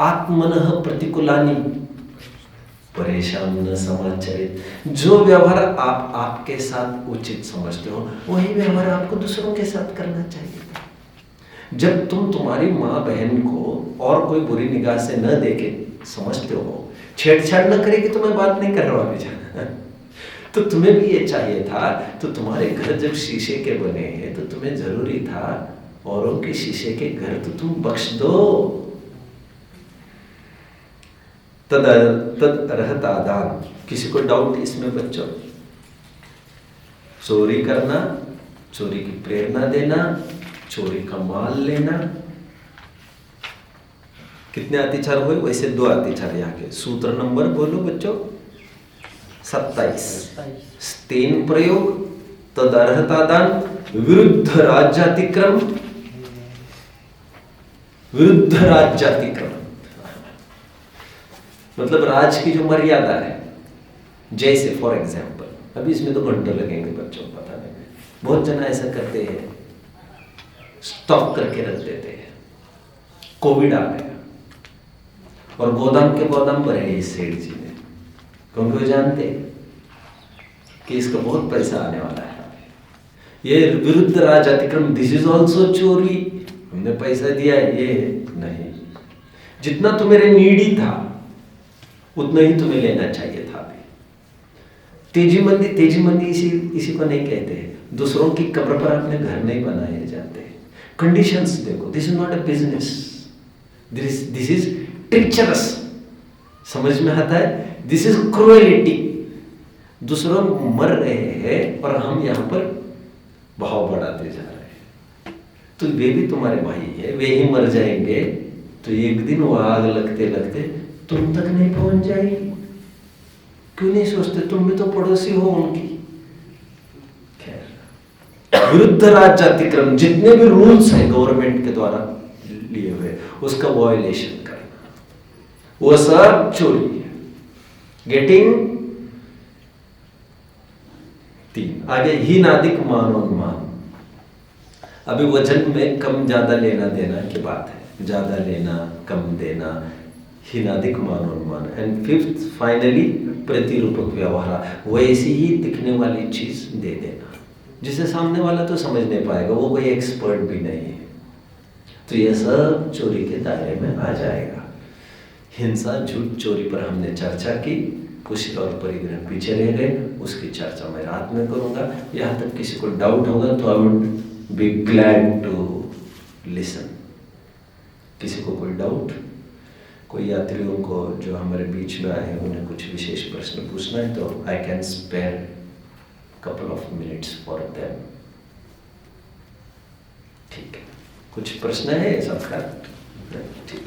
S1: आत्मनः प्रतिकूलानि परेशान न समाचरित। जो व्यवहार आप आपके साथ उचित समझते हो, वही व्यवहार आपको दूसरों के साथ करना चाहिए था। जब तुम तुम्हारी माँ बहन को और कोई बुरी निगाह से न देखे समझते हो, छेड़छाड़ न करे कि तो मैं बात नहीं कर रहा हूं अभी, तो तुम्हें भी ये चाहिए था। तो तुम्हारे घर जब शीशे के बने हैं तो तुम्हें जरूरी था औरों के शीशे के घर तो तुम बख्श दो। तद अर्हता दान। किसी को डाउट इसमें बच्चों? चोरी करना, चोरी की प्रेरणा देना, चोरी का माल लेना। कितने अतिचार हुए? वैसे 2 अतिचार यहाँ के। सूत्र नंबर बोलो बच्चों, 27। स्तेन प्रयोग, तद अर्हता दान, विरुद्ध राज्यातिक्रम, विरुद्ध राज्यातिक्रम मतलब राज की जो मर्यादा है। जैसे फॉर एग्जाम्पल, अभी इसमें तो घंटों लगेंगे बच्चों को बताने में। बहुत जन ऐसा करते हैं, स्टॉक करके रख देते हैं। कोविड आ गया और गोदाम के गोदाम भरे इस सेठ जी ने, क्योंकि वो जानते हैं कि इसका बहुत पैसा आने वाला है। ये विरुद्ध राज अतिक्रम, दिस इज ऑल्सो चोरी। हमने पैसा दिया, ये नहीं। जितना तो मेरे नीडी था उतना ही तुम्हें लेना चाहिए था। तेजी मंदी इसी को नहीं कहते। दूसरों की कब्र पर अपने घर नहीं बनाए जाते। कंडीशंस देखो, this is not a business, this is treacherous. समझ में आता है? This is cruelty. दूसरों मर रहे हैं और हम यहाँ पर भाव बढ़ाते जा रहे हैं। तो वे भी तुम्हारे भाई है, वे ही मर जाएंगे तो एक दिन वो आग लगते लगते तुम तक नहीं पहुंच जाएगी। क्यों नहीं सोचते? तुम भी तो पड़ोसी हो उनकी। खैर, विरुद्ध राज्यातिक्रम, जितने भी रूल्स हैं गवर्नमेंट के द्वारा लिए हुए, उसका वायलेशन करना, वो सब चोरी है। गेटिंग 3 आगे, हीनादिक मानोन्मान। अभी वजन में कम ज्यादा लेना देना की बात है। ज्यादा लेना, कम देना, हीनादिक मानोन्मान। एंड 5th फाइनली प्रतिरूपक व्यवहार। वैसी ही दिखने वाली चीज दे देना जिसे सामने वाला तो समझ नहीं पाएगा, वो कोई एक्सपर्ट भी नहीं है। तो यह सब चोरी के दायरे में आ जाएगा। हिंसा, झूठ, चोरी पर हमने चर्चा की। कुछ और परिग्रह पीछे रह गए, उसकी चर्चा मैं रात में करूंगा। यहाँ तक किसी को डाउट होगा तो I would be glad to listen. किसी को कोई डाउट? कोई यात्रियों को जो हमारे बीच में आए हैं उन्हें कुछ विशेष प्रश्न पूछना है तो I can spare couple of minutes for them. कुछ प्रश्न है सबका? ठीक।